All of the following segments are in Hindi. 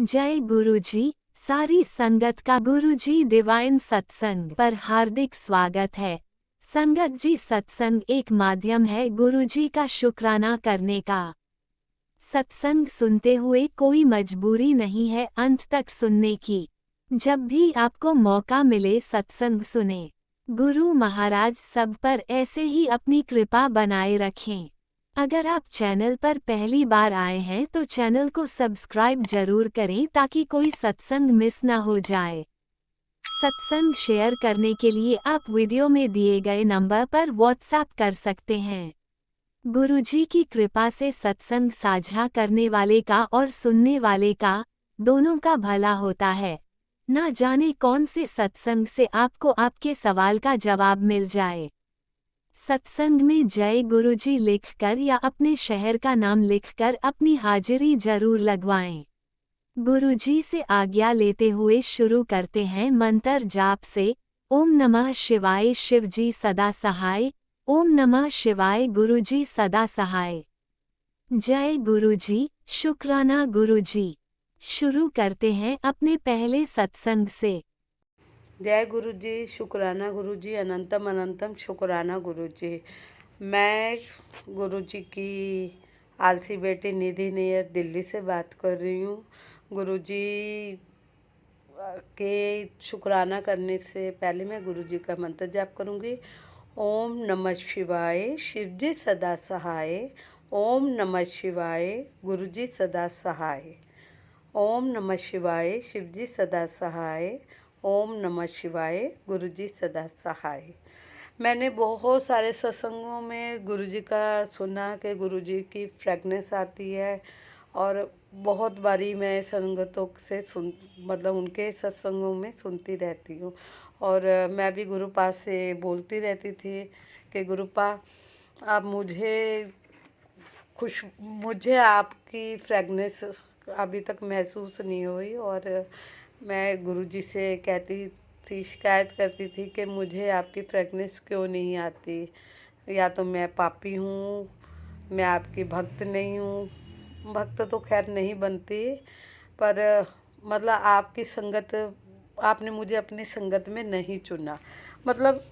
जय गुरुजी। सारी संगत का गुरुजी डिवाइन सत्संग पर हार्दिक स्वागत है। संगत जी, सत्संग एक माध्यम है गुरुजी का शुक्राना करने का। सत्संग सुनते हुए कोई मजबूरी नहीं है अंत तक सुनने की। जब भी आपको मौका मिले सत्संग सुने। गुरु महाराज सब पर ऐसे ही अपनी कृपा बनाए रखें। अगर आप चैनल पर पहली बार आए हैं तो चैनल को सब्सक्राइब जरूर करें ताकि कोई सत्संग मिस ना हो जाए। सत्संग शेयर करने के लिए आप वीडियो में दिए गए नंबर पर व्हाट्सएप कर सकते हैं। गुरुजी की कृपा से सत्संग साझा करने वाले का और सुनने वाले का दोनों का भला होता है। ना जाने कौन से सत्संग से आपको आपके सवाल का जवाब मिल जाए। सत्संग में जय गुरुजी लिखकर या अपने शहर का नाम लिखकर अपनी हाजिरी जरूर लगवाएं। गुरुजी से आज्ञा लेते हुए शुरू करते हैं मंत्र जाप से। ओम नमः शिवाय शिवजी सदा सहाय। ओम नमः शिवाय गुरुजी सदा सहाय। जय गुरुजी, शुक्राना गुरुजी। शुरू करते हैं अपने पहले सत्संग से। जय गुरु जी, शुक्राना गुरु जी, अनंतम अनंतम शुक्राना गुरु जी। मैं गुरु जी की आलसी बेटी निधि नैयर दिल्ली से बात कर रही हूँ। गुरु जी के शुक्राना करने से पहले मैं गुरु जी का मंत्र जाप करूँगी। ओम नमः शिवाय शिव जी सदा सहाय। ओम नमः शिवाय गुरु जी सदा सहाय। ओम नमः शिवाय शिव जी सदा सहाय। ओम नमः शिवाय गुरु जी सदा सहाय। मैंने बहुत सारे सत्संगों में गुरु जी का सुना कि गुरु जी की फ्रेगनेंस आती है, और बहुत बारी मैं संगतों से मतलब उनके सत्संगों में सुनती रहती हूँ। और मैं भी गुरुपा से बोलती रहती थी कि गुरुपा आप मुझे आपकी फ्रेगनेंस अभी तक महसूस नहीं हुई। और मैं गुरुजी से कहती थी, शिकायत करती थी कि मुझे आपकी फ्रेगनेंस क्यों नहीं आती। या तो मैं पापी हूँ, मैं आपकी भक्त नहीं हूँ। भक्त तो खैर नहीं बनती, पर मतलब आपकी संगत, आपने मुझे अपनी संगत में नहीं चुना। मतलब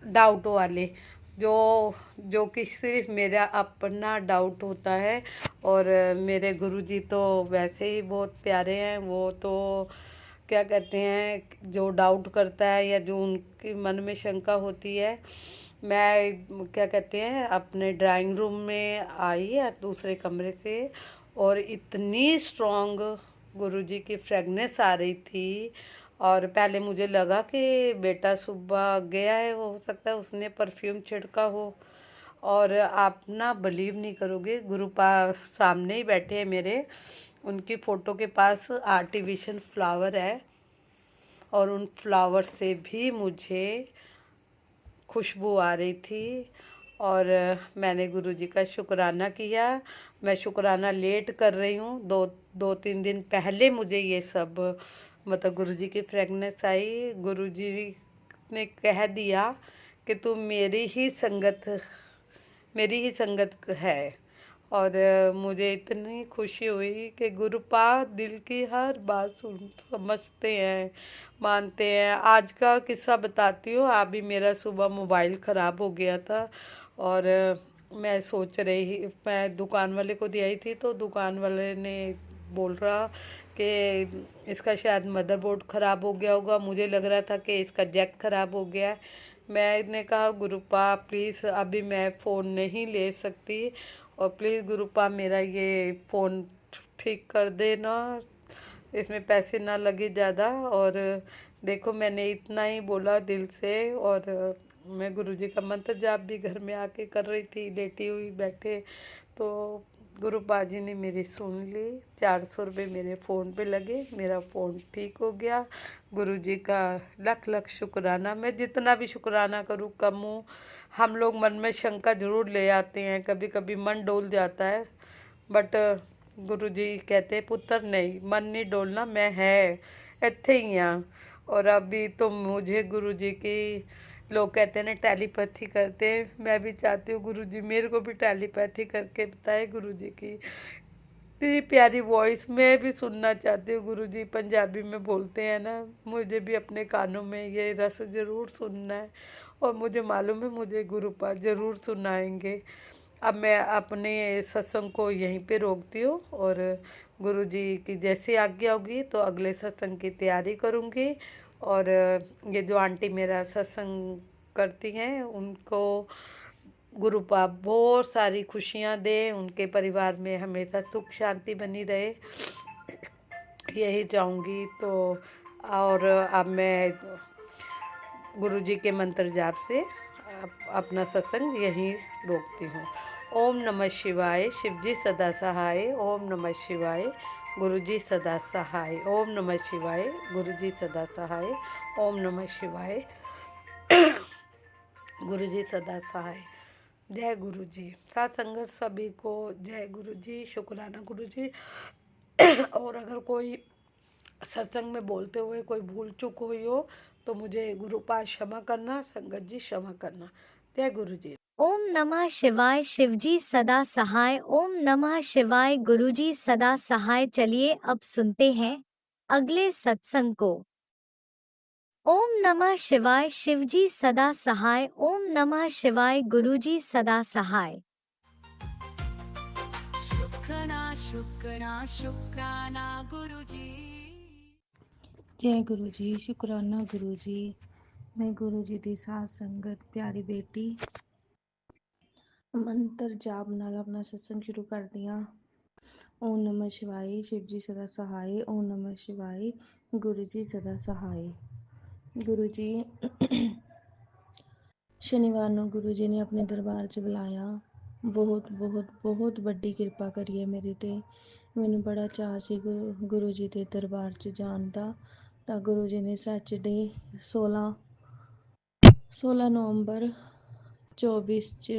डाउट वाले, जो जो कि सिर्फ मेरा अपना डाउट होता है। और मेरे गुरुजी तो वैसे ही बहुत प्यारे हैं। वो तो क्या कहते हैं, जो डाउट करता है या जो उनके मन में शंका होती है, मैं क्या कहते हैं अपने ड्राइंग रूम में आई या दूसरे कमरे से, और इतनी स्ट्रॉन्ग गुरुजी की फ्रेगनेंस आ रही थी। और पहले मुझे लगा कि बेटा सुबह गया है, वो हो सकता है उसने परफ्यूम छिड़का हो। और आप ना बिलीव नहीं करोगे, गुरुपा सामने ही बैठे हैं मेरे, उनकी फ़ोटो के पास आर्टिफिशियल फ्लावर है, और उन फ्लावर से भी मुझे खुशबू आ रही थी। और मैंने गुरुजी का शुक्राना किया। मैं शुक्राना लेट कर रही हूँ। दो तीन दिन पहले मुझे ये सब मतलब गुरुजी की फ्रेगनेंस आई। गुरुजी ने कह दिया कि तू मेरी ही संगत है। और मुझे इतनी खुशी हुई कि गुरुपा दिल की हर बात समझते हैं, मानते हैं। आज का किस्सा बताती हूँ। अभी मेरा सुबह मोबाइल ख़राब हो गया था, और मैं दुकान वाले को दिया ही थी, तो दुकान वाले ने बोल रहा कि इसका शायद मदरबोर्ड ख़राब हो गया होगा। मुझे लग रहा था कि इसका जैक ख़राब हो गया है। मैंने कहा गुरुपा प्लीज़ अभी मैं फ़ोन नहीं ले सकती, और प्लीज़ गुरुपा मेरा ये फ़ोन ठीक कर देना, इसमें पैसे ना लगे ज़्यादा। और देखो मैंने इतना ही बोला दिल से। और मैं गुरुजी का मंत्र जाप भी घर में आके कर रही थी, लेटी हुई बैठे, तो गुरुपा जी ने मेरी सुन ली। 400 रुपये मेरे फ़ोन पे लगे, मेरा फ़ोन ठीक हो गया। गुरुजी का लख लख शुक्राना। मैं जितना भी शुक्राना करूँ कम हूँ। हम लोग मन में शंका जरूर ले आते हैं, कभी कभी मन डोल जाता है, बट गुरुजी कहते पुत्र नहीं, मन नहीं डोलना, मैं है ਇੱਥੇ ही हाँ। और अभी तो मुझे गुरुजी की, लोग कहते हैं ना टेलीपैथी करते हैं, मैं भी चाहती हूँ गुरुजी मेरे को भी टेलीपैथी करके बताए गुरुजी की इतनी प्यारी वॉइस मैं भी सुनना चाहती हूँ गुरुजी। पंजाबी में बोलते हैं ना, मुझे भी अपने कानों में ये रस ज़रूर सुनना है, और मुझे मालूम है मुझे गुरुपाद ज़रूर सुनाएंगे। अब मैं अपने सत्संग को यहीं पे रोकती हूँ, और गुरुजी की जैसी आज्ञा होगी तो अगले सत्संग की तैयारी करूँगी। और ये जो आंटी मेरा सत्संग करती हैं उनको गुरु पाप बहुत सारी खुशियाँ दे, उनके परिवार में हमेशा सुख शांति बनी रहे, यही चाहूँगी। तो और अब मैं गुरु जी के मंत्र जाप से अपना सत्संग यहीं रोकती हूँ। ओम नमः शिवाय, शिव जी सदा सहाय। ओम नमः शिवाय, गुरु जी सदा सहाय। ओम नमः शिवाय, गुरु जी सदा सहाय। ओम नमः शिवाय, गुरु जी सदा सहाय। जय गुरु जी। साथ संगत सभी को जय गुरु जी, शुक्राना गुरु जी। और अगर कोई सत्संग में बोलते हुए कोई भूल चूक हुई हो तो मुझे गुरुपाद क्षमा करना, संगत जी क्षमा करना। जय गुरु जी। ओम नमः शिवाय, शिवजी सदा सहाय। ओम नमः शिवाय, गुरुजी सदा सहाय। चलिए अब सुनते हैं अगले सत्संग को। ओम नमः शिवाय, शिवजी सदा सहाय। ओम नमः शिवाय, गुरुजी सदा सहाय। शुक्राना गुरुजी। जय गुरु जी, शुक्राना गुरु जी। मैं गुरु जी दी साथ संगत प्यारी बेटी मंत्र जाप नाल अपना सत्संग शुरू कर दिया। ओम नमः शिवाय, शिव जी सदा सहाय। ओम नमः शिवाय, गुरु जी सदा सहाय। गुरु जी शनिवार ਨੂੰ गुरु जी ने अपने दरबार 'ਚ ਬੁਲਾਇਆ। ਬਹੁਤ ਬਹੁਤ ਬਹੁਤ ਵੱਡੀ ਕਿਰਪਾ ਕਰੀ ਹੈ ਮੇਰੇ ਤੇ। ਮੈਨੂੰ ਬੜਾ ਚਾਅ ਸੀ ਗੁਰੂ ਜੀ ਦੇ ਦਰਬਾਰ 'ਚ ਜਾਣ ਦਾ। ਤਾਂ ਗੁਰੂ ਜੀ ਨੇ ਸੈਚਰਡੇ 16 ਨਵੰਬਰ 24 'ਚ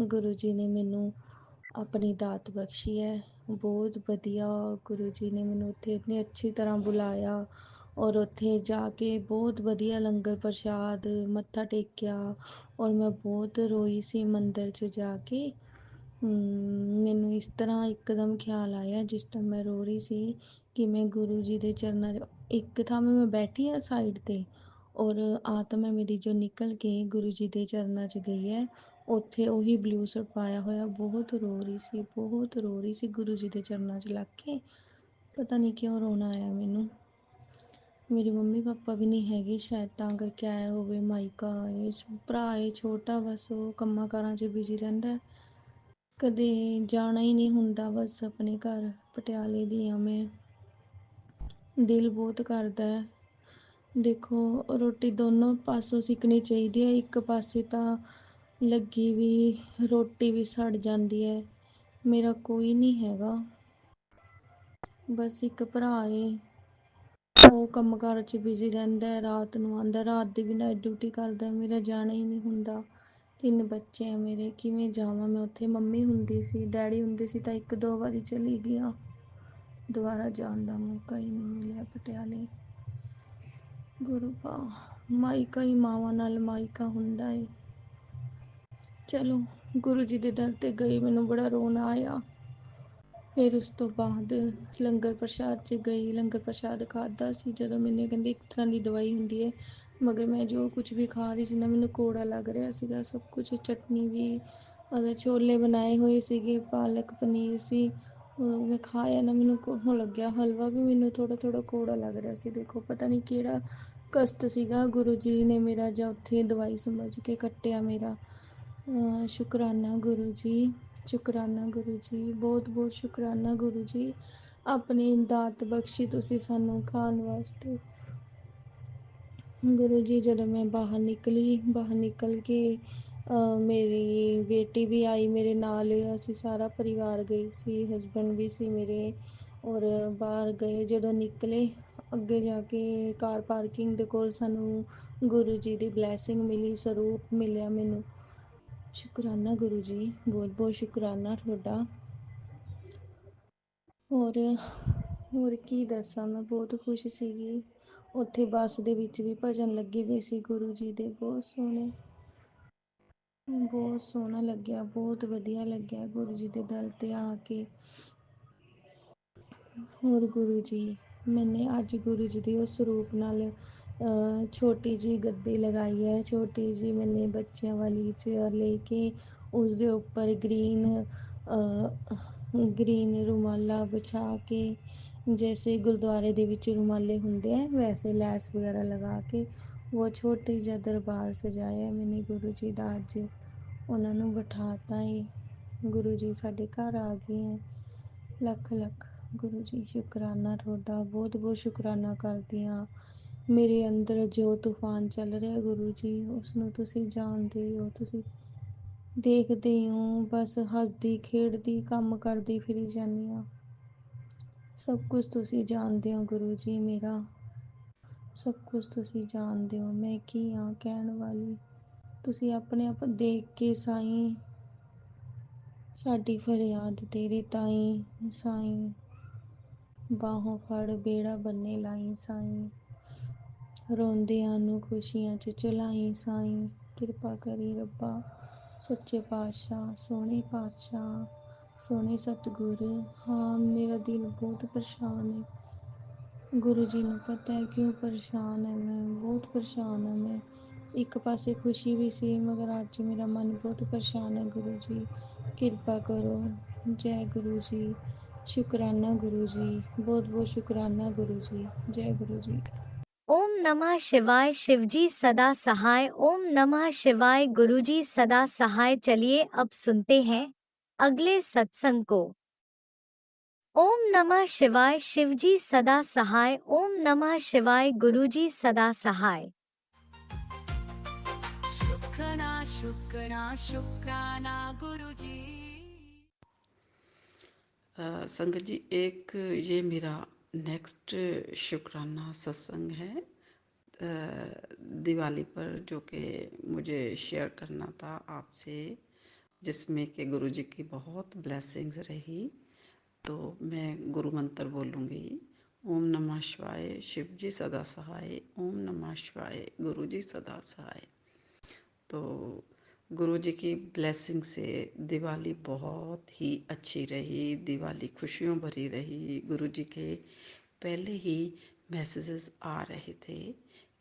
ਗੁਰੂ ਜੀ ਨੇ ਮੈਨੂੰ ਆਪਣੀ ਦਾਤ ਬਖਸ਼ੀ ਹੈ। ਬਹੁਤ ਵਧੀਆ ਗੁਰੂ ਜੀ ਨੇ ਮੈਨੂੰ ਉੱਥੇ ਇੰਨੀ ਅੱਛੀ ਤਰ੍ਹਾਂ ਬੁਲਾਇਆ, ਔਰ ਉੱਥੇ ਜਾ ਕੇ ਬਹੁਤ ਵਧੀਆ ਲੰਗਰ ਪ੍ਰਸ਼ਾਦ ਮੱਥਾ ਟੇਕਿਆ, ਔਰ ਮੈਂ ਬਹੁਤ ਰੋਈ ਸੀ ਮੰਦਰ 'ਚ ਜਾ ਕੇ। ਮੈਨੂੰ ਇਸ ਤਰ੍ਹਾਂ ਇੱਕਦਮ ਖਿਆਲ ਆਇਆ ਜਿਸ ਟਾਈਮ ਮੈਂ ਰੋ ਰਹੀ ਸੀ ਕਿ ਮੈਂ ਗੁਰੂ ਜੀ ਦੇ ਚਰਨਾਂ 'ਚ ਇੱਕ ਥਾਂ ਮੈਂ ਬੈਠੀ ਹਾਂ ਸਾਈਡ 'ਤੇ, ਔਰ ਆਤਮਾ ਮੇਰੀ ਜੋ ਨਿਕਲ ਕੇ ਗੁਰੂ ਜੀ ਦੇ ਚਰਨਾਂ 'ਚ ਗਈ ਹੈ। ਉੱਥੇ ਉਹੀ ਬਲੂ ਸੂਟ ਪਾਇਆ ਹੋਇਆ ਬਹੁਤ ਰੋ ਰਹੀ ਸੀ, ਬਹੁਤ ਰੋ ਰਹੀ ਸੀ ਗੁਰੂ ਜੀ ਦੇ ਚਰਨਾਂ 'ਚ ਲੱਗ ਕੇ। ਪਤਾ ਨਹੀਂ ਕਿਉਂ ਰੋਣਾ ਆਇਆ ਮੈਨੂੰ। ਮੇਰੇ ਮੰਮੀ ਪਾਪਾ ਵੀ ਨਹੀਂ ਹੈਗੇ ਸ਼ਾਇਦ, ਤਾਂ ਕਰਕੇ ਆਇਆ ਹੋਵੇ। ਮਾਇਕਾ ਏ, ਭਰਾ ਏ ਛੋਟਾ, ਬਸ ਉਹ ਕੰਮਾਂ ਕਾਰਾਂ 'ਚ ਬਿਜ਼ੀ ਰਹਿੰਦਾ। ਕਦੇ ਜਾਣਾ ਹੀ ਨਹੀਂ ਹੁੰਦਾ। ਬਸ ਆਪਣੇ ਘਰ ਪਟਿਆਲੇ ਦੀ ਹਾਂ ਮੈਂ। ਦਿਲ ਬਹੁਤ ਕਰਦਾ ਹੈ। ਦੇਖੋ ਰੋਟੀ ਦੋਨੋਂ ਪਾਸੋਂ ਸਿੱਕਣੀ ਚਾਹੀਦੀ ਹੈ। ਇੱਕ ਪਾਸੇ ਤਾਂ ਲੱਗੀ ਵੀ ਰੋਟੀ ਵੀ ਸੜ ਜਾਂਦੀ ਹੈ। ਮੇਰਾ ਕੋਈ ਨਹੀਂ ਹੈਗਾ, ਬਸ ਇੱਕ ਭਰਾ ਏ। ਉਹ ਕੰਮ ਕਾਰ 'ਚ ਬਿਜ਼ੀ ਰਹਿੰਦਾ ਹੈ, ਰਾਤ ਨੂੰ ਆਉਂਦਾ, ਰਾਤ ਦੀ ਵੀ ਨਾਈਟ ਡਿਊਟੀ ਕਰਦਾ। ਮੇਰਾ ਜਾਣਾ ਹੀ ਨਹੀਂ ਹੁੰਦਾ। 3 ਬੱਚੇ ਆ ਮੇਰੇ, ਕਿਵੇਂ ਜਾਵਾਂ ਮੈਂ ਉੱਥੇ। ਮੰਮੀ ਹੁੰਦੀ ਸੀ, ਡੈਡੀ ਹੁੰਦੇ ਸੀ ਤਾਂ 1-2 ਵਾਰੀ ਚਲੀ ਗਈ। ਦੁਬਾਰਾ ਜਾਣ ਦਾ ਮੌਕਾ ਹੀ ਨਹੀਂ ਮਿਲਿਆ ਪਟਿਆਲੇ। ਗੁਰੂ ਪਾ ਮਾਇਕਾ ਹੀ ਮਾਵਾਂ ਨਾਲ ਮਾਇਕਾ ਹੁੰਦਾ ਏ। ਚਲੋ ਗੁਰੂ ਜੀ ਦੇ ਦਰ ਤੇ ਗਈ, ਮੈਨੂੰ ਬੜਾ ਰੋਣਾ ਆਇਆ। ਫਿਰ ਉਸ ਤੋਂ ਬਾਅਦ ਲੰਗਰ ਪ੍ਰਸ਼ਾਦ 'ਚ ਗਈ, ਲੰਗਰ ਪ੍ਰਸ਼ਾਦ ਖਾਧਾ ਸੀ। ਜਦੋਂ ਮੈਨੂੰ ਕਹਿੰਦੇ ਇੱਕ ਤਰ੍ਹਾਂ ਦੀ ਦਵਾਈ ਹੁੰਦੀ ਹੈ, ਮਗਰ ਮੈਂ ਜੋ ਕੁਝ ਵੀ ਖਾ ਰਹੀ ਸੀ ਨਾ, ਮੈਨੂੰ ਕੌੜਾ ਲੱਗ ਰਿਹਾ ਸੀਗਾ ਸਭ ਕੁਝ। ਚਟਨੀ ਵੀ, ਉਹਦੇ ਛੋਲੇ ਬਣਾਏ ਹੋਏ ਸੀਗੇ, ਪਾਲਕ ਪਨੀਰ ਸੀ, ਮੈਂ ਖਾਇਆ ਨਾ, ਮੈਨੂੰ ਉਹ ਲੱਗਿਆ। ਹਲਵਾ ਵੀ ਮੈਨੂੰ ਥੋੜ੍ਹਾ ਥੋੜ੍ਹਾ ਕੌੜਾ ਲੱਗ ਰਿਹਾ ਸੀ। ਦੇਖੋ ਪਤਾ ਨਹੀਂ ਕਿਹੜਾ ਕਸ਼ਟ ਸੀਗਾ, ਗੁਰੂ ਜੀ ਨੇ ਮੇਰਾ ਜਾਂ ਉੱਥੇ ਦਵਾਈ ਸਮਝ ਕੇ ਕੱਟਿਆ ਮੇਰਾ। ਸ਼ੁਕਰਾਨਾ ਗੁਰੂ ਜੀ, ਸ਼ੁਕਰਾਨਾ ਗੁਰੂ ਜੀ, ਬਹੁਤ ਬਹੁਤ ਸ਼ੁਕਰਾਨਾ ਗੁਰੂ ਜੀ। ਆਪਣੀ ਦਾਤ ਬਖਸ਼ੀ ਤੁਸੀਂ ਸਾਨੂੰ ਖਾਣ ਵਾਸਤੇ। ਗੁਰੂ ਜੀ ਜਦੋਂ ਮੈਂ ਬਾਹਰ ਨਿਕਲ ਕੇ ਮੇਰੀ ਬੇਟੀ ਵੀ ਆਈ ਮੇਰੇ ਨਾਲ। ਅਸੀਂ ਸਾਰਾ ਪਰਿਵਾਰ ਗਏ ਸੀ, ਹਸਬੈਂਡ ਵੀ ਸੀ ਮੇਰੇ, ਔਰ ਬਾਹਰ ਗਏ। ਜਦੋਂ ਨਿਕਲੇ ਅੱਗੇ ਜਾ ਕੇ ਕਾਰ ਪਾਰਕਿੰਗ ਦੇ ਕੋਲ ਸਾਨੂੰ ਗੁਰੂ ਜੀ ਦੀ ਬਲੈਸਿੰਗ ਮਿਲੀ, ਸਰੂਪ ਮਿਲਿਆ ਮੈਨੂੰ। ਸ਼ੁਕਰਾਨਾ ਗੁਰੂ ਜੀ, ਬਹੁਤ ਬਹੁਤ ਸ਼ੁਕਰਾਨਾ ਤੁਹਾਡਾ। ਹੋਰ ਕੀ ਦੱਸਾਂ, ਮੈਂ ਬਹੁਤ ਖੁਸ਼ ਸੀਗੀ। ਉੱਥੇ ਬੱਸ ਦੇ ਵਿੱਚ ਵੀ ਭਜਨ ਲੱਗੇ ਹੋਏ ਸੀ ਗੁਰੂ ਜੀ ਦੇ, ਬਹੁਤ ਸੋਹਣੇ, ਬਹੁਤ ਸੋਹਣਾ ਲੱਗਿਆ, ਬਹੁਤ ਵਧੀਆ ਲੱਗਿਆ ਗੁਰੂ ਜੀ ਦੇ ਦਰ ਤੇ ਆ ਕੇ। ਹੋਰ ਗੁਰੂ ਜੀ, ਮੈਨੇ ਅੱਜ ਗੁਰੂ ਜੀ ਦੇ ਉਸ ਸਰੂਪ ਨਾਲ ਛੋਟੀ ਜਿਹੀ ਗੱਦੀ ਲਗਾਈ ਹੈ। ਛੋਟੀ ਜਿਹੀ ਮੈਨੇ ਬੱਚਿਆਂ ਵਾਲੀ ਚੇਅਰ ਲੈ ਕੇ ਉਸ ਦੇ ਉੱਪਰ ਗ੍ਰੀਨ ਰੁਮਾਲਾ ਵਿਛਾ ਕੇ, जैसे गुरुद्वारे ਦੇ ਵਿੱਚ रुमाले ਹੁੰਦੇ ਹੈ ਵੈਸੇ ਲੈਸ ਵਗੈਰਾ ਲਗਾ ਕੇ ਉਹ ਛੋਟੀ ਜਿਹਾ ਦਰਬਾਰ ਸਜਾਇਆ ਮੈਨੇ ਗੁਰੂ ਜੀ ਦਾ। ਅੱਜ ਉਹਨਾਂ ਨੂੰ ਬਿਠਾਤਾ ਏ। ਗੁਰੂ ਜੀ ਸਾਡੇ ਘਰ ਆ ਗਏ ਹੈ। ਲੱਖ ਲੱਖ ਗੁਰੂ ਜੀ ਸ਼ੁਕਰਾਨਾ ਤੁਹਾਡਾ, ਬਹੁਤ ਬਹੁਤ ਸ਼ੁਕਰਾਨਾ ਕਰਦੀ ਹਾਂ। ਮੇਰੇ ਅੰਦਰ ਜੋ ਤੂਫਾਨ ਚੱਲ ਰਿਹਾ ਗੁਰੂ ਜੀ, ਉਸ ਨੂੰ ਤੁਸੀਂ ਜਾਣਦੇ ਹੋ, ਤੁਸੀਂ ਦੇਖਦੇ ਹੋ। ਬਸ ਹੱਸਦੀ ਖੇਡਦੀ ਕੰਮ ਕਰਦੀ ਫਿਰੀ ਜਾਂਦੀ ਹਾਂ। ਸਭ ਕੁਝ ਤੁਸੀਂ ਜਾਣਦੇ ਹੋ ਗੁਰੂ ਜੀ, ਮੇਰਾ ਸਭ ਕੁਝ ਤੁਸੀਂ ਜਾਣਦੇ ਹੋ। ਮੈਂ ਕੀ ਹਾਂ ਕਹਿਣ ਵਾਲੀ, ਤੁਸੀਂ ਆਪਣੇ ਆਪ ਦੇਖ ਕੇ ਸਾਈਂ ਸਾਡੀ ਫਰਿਆਦ ਤੇਰੀ ਤਾਈਂ। ਸਾਈਂ ਬਾਹੋਂ ਫੜ ਬੇੜਾ ਬੰਨੇ ਲਾਈ ਸਾਈਂ, ਰੋਂਦਿਆਂ ਨੂੰ ਖੁਸ਼ੀਆਂ 'ਚ ਚਲਾਈ ਸਾਈਂ। ਕਿਰਪਾ ਕਰੀ ਰੱਬਾ ਸੱਚੇ ਪਾਤਸ਼ਾਹ, ਸੋਹਣੇ ਪਾਤਸ਼ਾਹ, ਸੋਹਣੇ ਸਤਿਗੁਰ। ਹਾਂ ਮੇਰਾ ਦਿਲ ਬਹੁਤ ਪਰੇਸ਼ਾਨ ਹੈ ਗੁਰੂ ਜੀ ਨੂੰ ਪਤਾ ਹੈ ਕਿਉਂ ਪਰੇਸ਼ਾਨ ਹੈ ਮੈਂ, ਬਹੁਤ ਪਰੇਸ਼ਾਨ ਹਾਂ ਮੈਂ। ਇੱਕ ਪਾਸੇ ਖੁਸ਼ੀ ਵੀ ਸੀ ਮਗਰ ਅੱਜ ਮੇਰਾ ਮਨ ਬਹੁਤ ਪਰੇਸ਼ਾਨ ਹੈ ਗੁਰੂ ਜੀ, ਕਿਰਪਾ ਕਰੋ। ਜੈ ਗੁਰੂ ਜੀ, ਸ਼ੁਕਰਾਨਾ ਗੁਰੂ ਜੀ, ਬਹੁਤ ਬਹੁਤ ਸ਼ੁਕਰਾਨਾ गुरु जी। जय गुरु जी। ओम नमः शिवाय। शिवजी सदा सहाय। ओम नमः शिवाय। गुरुजी सदा सहाय। चलिए अब सुनते हैं अगले सत्संग को। ओम नमः शिवाय। शिवजी सदा सहाय। ओम नमः शिवाय। गुरुजी सदा सहाय। शुक्राना शुक्राना शुक्राना गुरुजी। संगत जी, एक ये मेरा नेक्स्ट शुक्राना सत्संग है दिवाली पर, जो कि मुझे शेयर करना था आपसे, जिसमें कि गुरु जी की बहुत ब्लेसिंग्स रही। तो मैं गुरु मंत्र बोलूँगी। ओम नमः शिवाय, शिव जी सदा सहाय। ओम नमः शिवाय, गुरु जी सदा सहाय। तो गुरु जी की ब्लेसिंग से दिवाली बहुत ही अच्छी रही, दिवाली खुशियों भरी रही। गुरु जी के पहले ही मैसेजेस आ रहे थे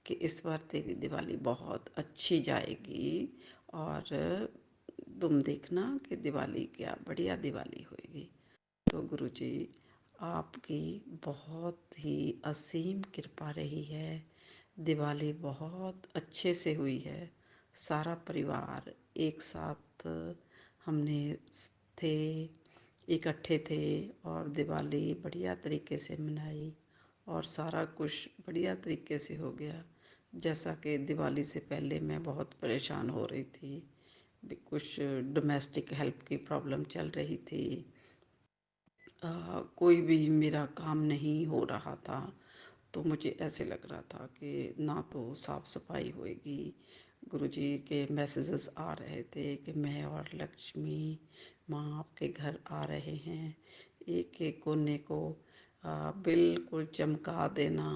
कि इस बार तेरी दिवाली बहुत अच्छी जाएगी और तुम देखना कि दिवाली क्या बढ़िया दिवाली होएगी। तो गुरु जी आपकी बहुत ही असीम कृपा रही है। दिवाली बहुत अच्छे से हुई है। सारा परिवार एक साथ हमने थे, इकट्ठे थे और दिवाली बढ़िया तरीके से मनाई और सारा कुछ बढ़िया तरीके से हो गया। जैसा कि दिवाली से पहले मैं बहुत परेशान हो रही थी, कुछ डोमेस्टिक हेल्प की प्रॉब्लम चल रही थी, कोई भी मेरा काम नहीं हो रहा था। तो मुझे ऐसे लग रहा था कि ना तो साफ़ सफाई होएगी। गुरुजी के मैसेजेस आ रहे थे कि मैं और लक्ष्मी माँ आपके घर आ रहे हैं, एक एक कोने को बिल्कुल चमका देना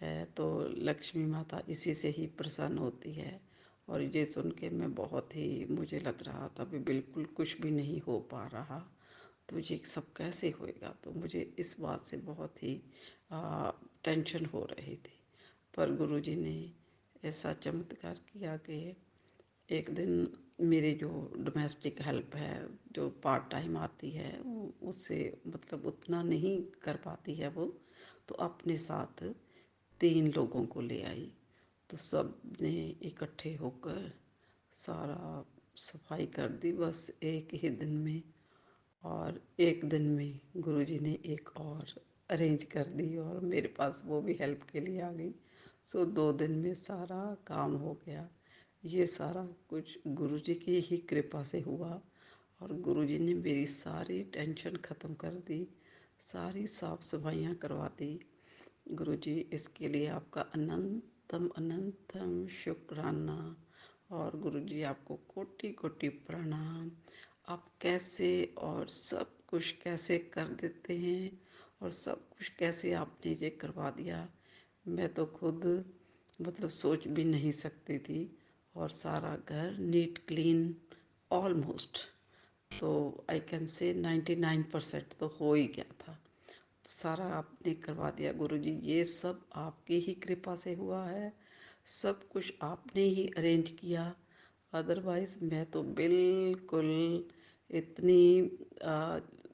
है। तो लक्ष्मी माता इसी से ही प्रसन्न होती है। और ये सुन के मैं बहुत ही, मुझे लग रहा था भी बिल्कुल कुछ भी नहीं हो पा रहा, तो ये सब कैसे होएगा। तो मुझे इस बात से बहुत ही टेंशन हो रही थी। पर गुरुजी ने ऐसा चमत्कार किया कि एक दिन मेरी जो डोमेस्टिक हेल्प है, जो पार्ट टाइम आती है, उससे मतलब उतना नहीं कर पाती है वो, तो अपने साथ 3 लोगों को ले आई। तो सब ने इकट्ठे होकर सारा सफाई कर दी बस एक ही दिन में। और एक दिन में गुरुजी ने एक और अरेंज कर दी और मेरे पास वो भी हेल्प के लिए आ गई। सो 2 दिन में सारा काम हो गया। ये सारा कुछ गुरुजी की ही कृपा से हुआ और गुरुजी ने मेरी सारी टेंशन ख़त्म कर दी, सारी साफ़ सफाइयाँ करवा दी। गुरुजी, इसके लिए आपका अनंतम अनंतम शुक्राना। और गुरुजी आपको कोटि कोटि प्रणाम। आप कैसे और सब कुछ कैसे कर देते हैं और सब कुछ कैसे आपने ये करवा दिया, मैं तो खुद मतलब सोच भी नहीं सकती थी। और सारा घर नीट क्लीन ऑलमोस्ट, तो आई कैन से 99% तो हो ही गया था। सारा आपने करवा दिया गुरुजी। ये सब आपकी ही कृपा से हुआ है, सब कुछ आपने ही अरेंज किया। अदरवाइज मैं तो बिल्कुल इतनी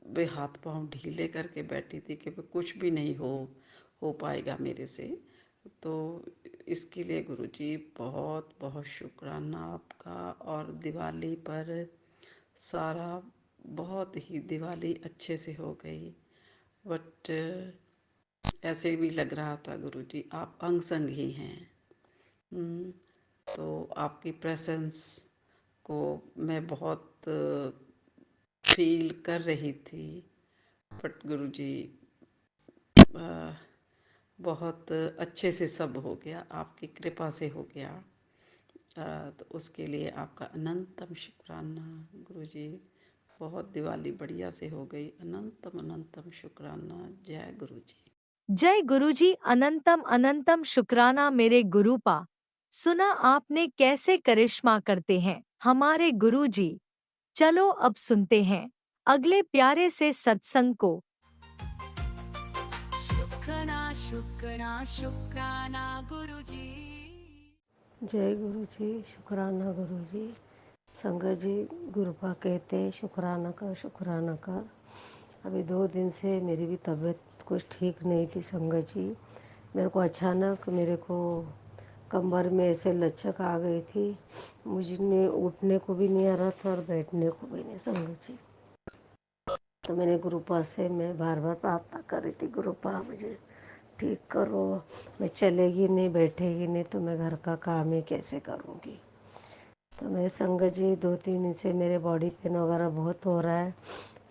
वे हाथ पांव ढीले करके बैठी थी कि कुछ भी नहीं हो पाएगा मेरे से। तो इसके लिए गुरुजी बहुत बहुत शुक्राना आपका। और दिवाली पर सारा बहुत ही दिवाली अच्छे से हो गई। बट ऐसे भी लग रहा था गुरुजी आप अंग संग ही हैं। हम्म, तो आपकी प्रेजेंस को मैं बहुत फील कर रही थी। बट गुरुजी बहुत अच्छे से सब हो गया, आपकी कृपा से हो गया। तो उसके लिए आपका अनंतम शुक्राना गुरुजी। बहुत दिवाली बढ़िया से हो गई। अनंतम अनंतम शुक्राना। जय गुरुजी। जय गुरुजी। अनंतम अनंतम शुक्राना मेरे गुरुपा। सुना आपने कैसे करिश्मा करते हैं हमारे गुरुजी। चलो अब सुनते हैं अगले प्यारे से सत्संग को। शुक्राना शुक्राना शुक्राना गुरुजी। जय गुरु जी। शुक्राना गुरु जी। संगत जी, गुरुपा कहते हैं शुक्राना कर, शुक्राना कर। अभी 2 दिन से मेरी भी तबीयत कुछ ठीक नहीं थी संगत जी। मेरे को अचानक मेरे को कमर में ऐसे लचक आ गई थी। मुझे उठने को भी नहीं आ रहा था और बैठने को भी नहीं संगत जी। तो मैंने गुरुपा से मैं बार बार प्रार्थना कर रही थी, गुरुपा मुझे ठीक करो। मैं चलेगी नहीं, बैठेगी नहीं तो मैं घर का काम ही कैसे करूँगी। तो मैं संगत जी 2-3 दिन से मेरे बॉडी पेन वगैरह बहुत हो रहा है।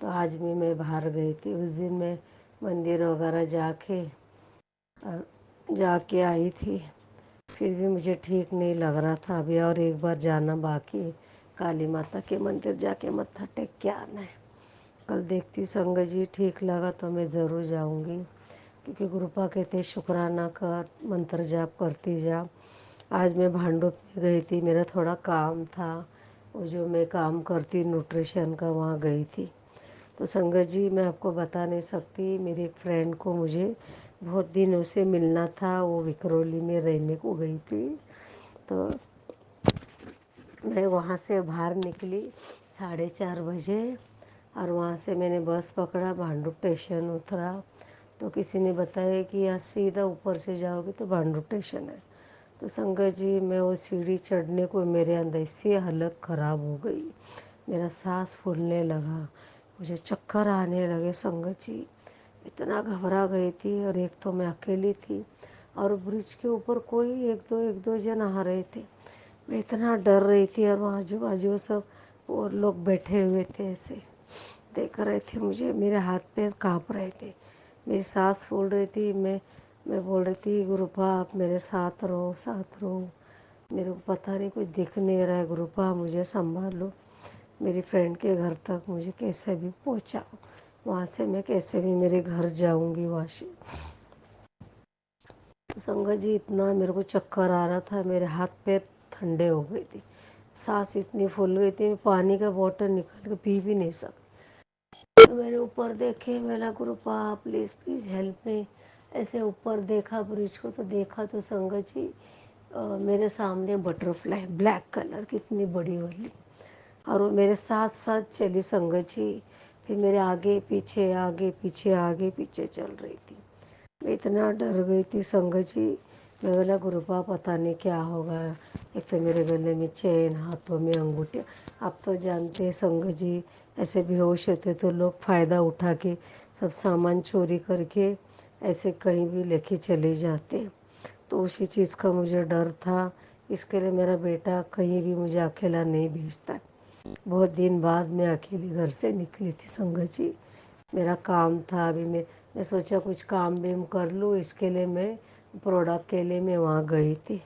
तो आज भी मैं बाहर गई थी। उस दिन मैं मंदिर वगैरह जाके आई थी। फिर भी मुझे ठीक नहीं लग रहा था। अभी और एक बार जाना बाकी है। काली माता के मंदिर जाके मत्था टेक के आना है। कल देखती हूँ संगत जी, ठीक लगा तो मैं ज़रूर जाऊँगी। क्योंकि गुरुपा कहते शुक्राना कर, मंत्र जाप करती जा। आज मैं भांडुप में गई थी, मेरा थोड़ा काम था। वो जो मैं काम करती न्यूट्रिशन का, वहाँ गई थी। तो संगत जी मैं आपको बता नहीं सकती, मेरी एक फ्रेंड को मुझे बहुत दिनों से मिलना था। वो विकरौली में रहने को गई थी। तो मैं वहाँ से बाहर निकली 4:30 बजे और वहाँ से मैंने बस पकड़ा, भांडुप स्टेशन उतरा। तो किसी ने बताया कि यहाँ सीधा ऊपर से जाओगे तो भांडुप स्टेशन है। तो संगत जी मैं वो सीढ़ी चढ़ने को मेरे अंदर ऐसी हालत ख़राब हो गई, मेरा सांस फूलने लगा, मुझे चक्कर आने लगे संगत जी। इतना घबरा गई थी। और एक तो मैं अकेली थी और ब्रिज के ऊपर कोई एक दो जन आ रहे थे। मैं इतना डर रही थी और वहाँ आजू बाजू सब और लोग बैठे हुए थे, ऐसे देख रहे थे मुझे। मेरे हाथ पैर काँप रहे थे, मेरी सांस फूल रही थी। मैं बोल रही थी गुरुपा आप मेरे साथ रहो, साथ रहो। मेरे को पता नहीं कुछ दिख नहीं रहा है, गुरुपा मुझे संभालो। मेरी फ्रेंड के घर तक मुझे कैसे भी पहुंचाओ, वहाँ से मैं कैसे भी मेरे घर जाऊंगी वहाँ से। संगत जी इतना मेरे को चक्कर आ रहा था, मेरे हाथ पैर ठंडे हो गए थे, सांस इतनी फूल गई थी, पानी का बोतल निकाल के पी भी नहीं सकती। तो मैंने ऊपर देखे, मैंने गुरुपा प्लीज़ प्लीज़ हेल्प मी। ऐसे ऊपर देखा ब्रिज को, तो देखा तो संगत जी मेरे सामने बटरफ्लाई ब्लैक कलर की इतनी बड़ी वाली, और वो मेरे साथ साथ चली संगत जी। फिर मेरे आगे पीछे आगे पीछे आगे पीछे चल रही थी। मैं इतना डर गई थी संगत जी। मैं बोला गुरुपा पता नहीं क्या होगा। एक तो मेरे गले में चेन, हाथों में अंगूठियाँ। आप तो जानते हैं संगत जी, ऐसे बेहोश होते तो लोग फ़ायदा उठा के सब सामान चोरी करके ऐसे कहीं भी लेके चले जाते। तो उसी चीज़ का मुझे डर था। इसके लिए मेरा बेटा कहीं भी मुझे अकेला नहीं भेजता। बहुत दिन बाद मैं अकेली घर से निकली थी संगत जी। मेरा काम था, अभी मैं सोचा कुछ काम भी कर लूँ, इसके लिए मैं प्रोडक्ट के लिए मैं वहाँ गई थी।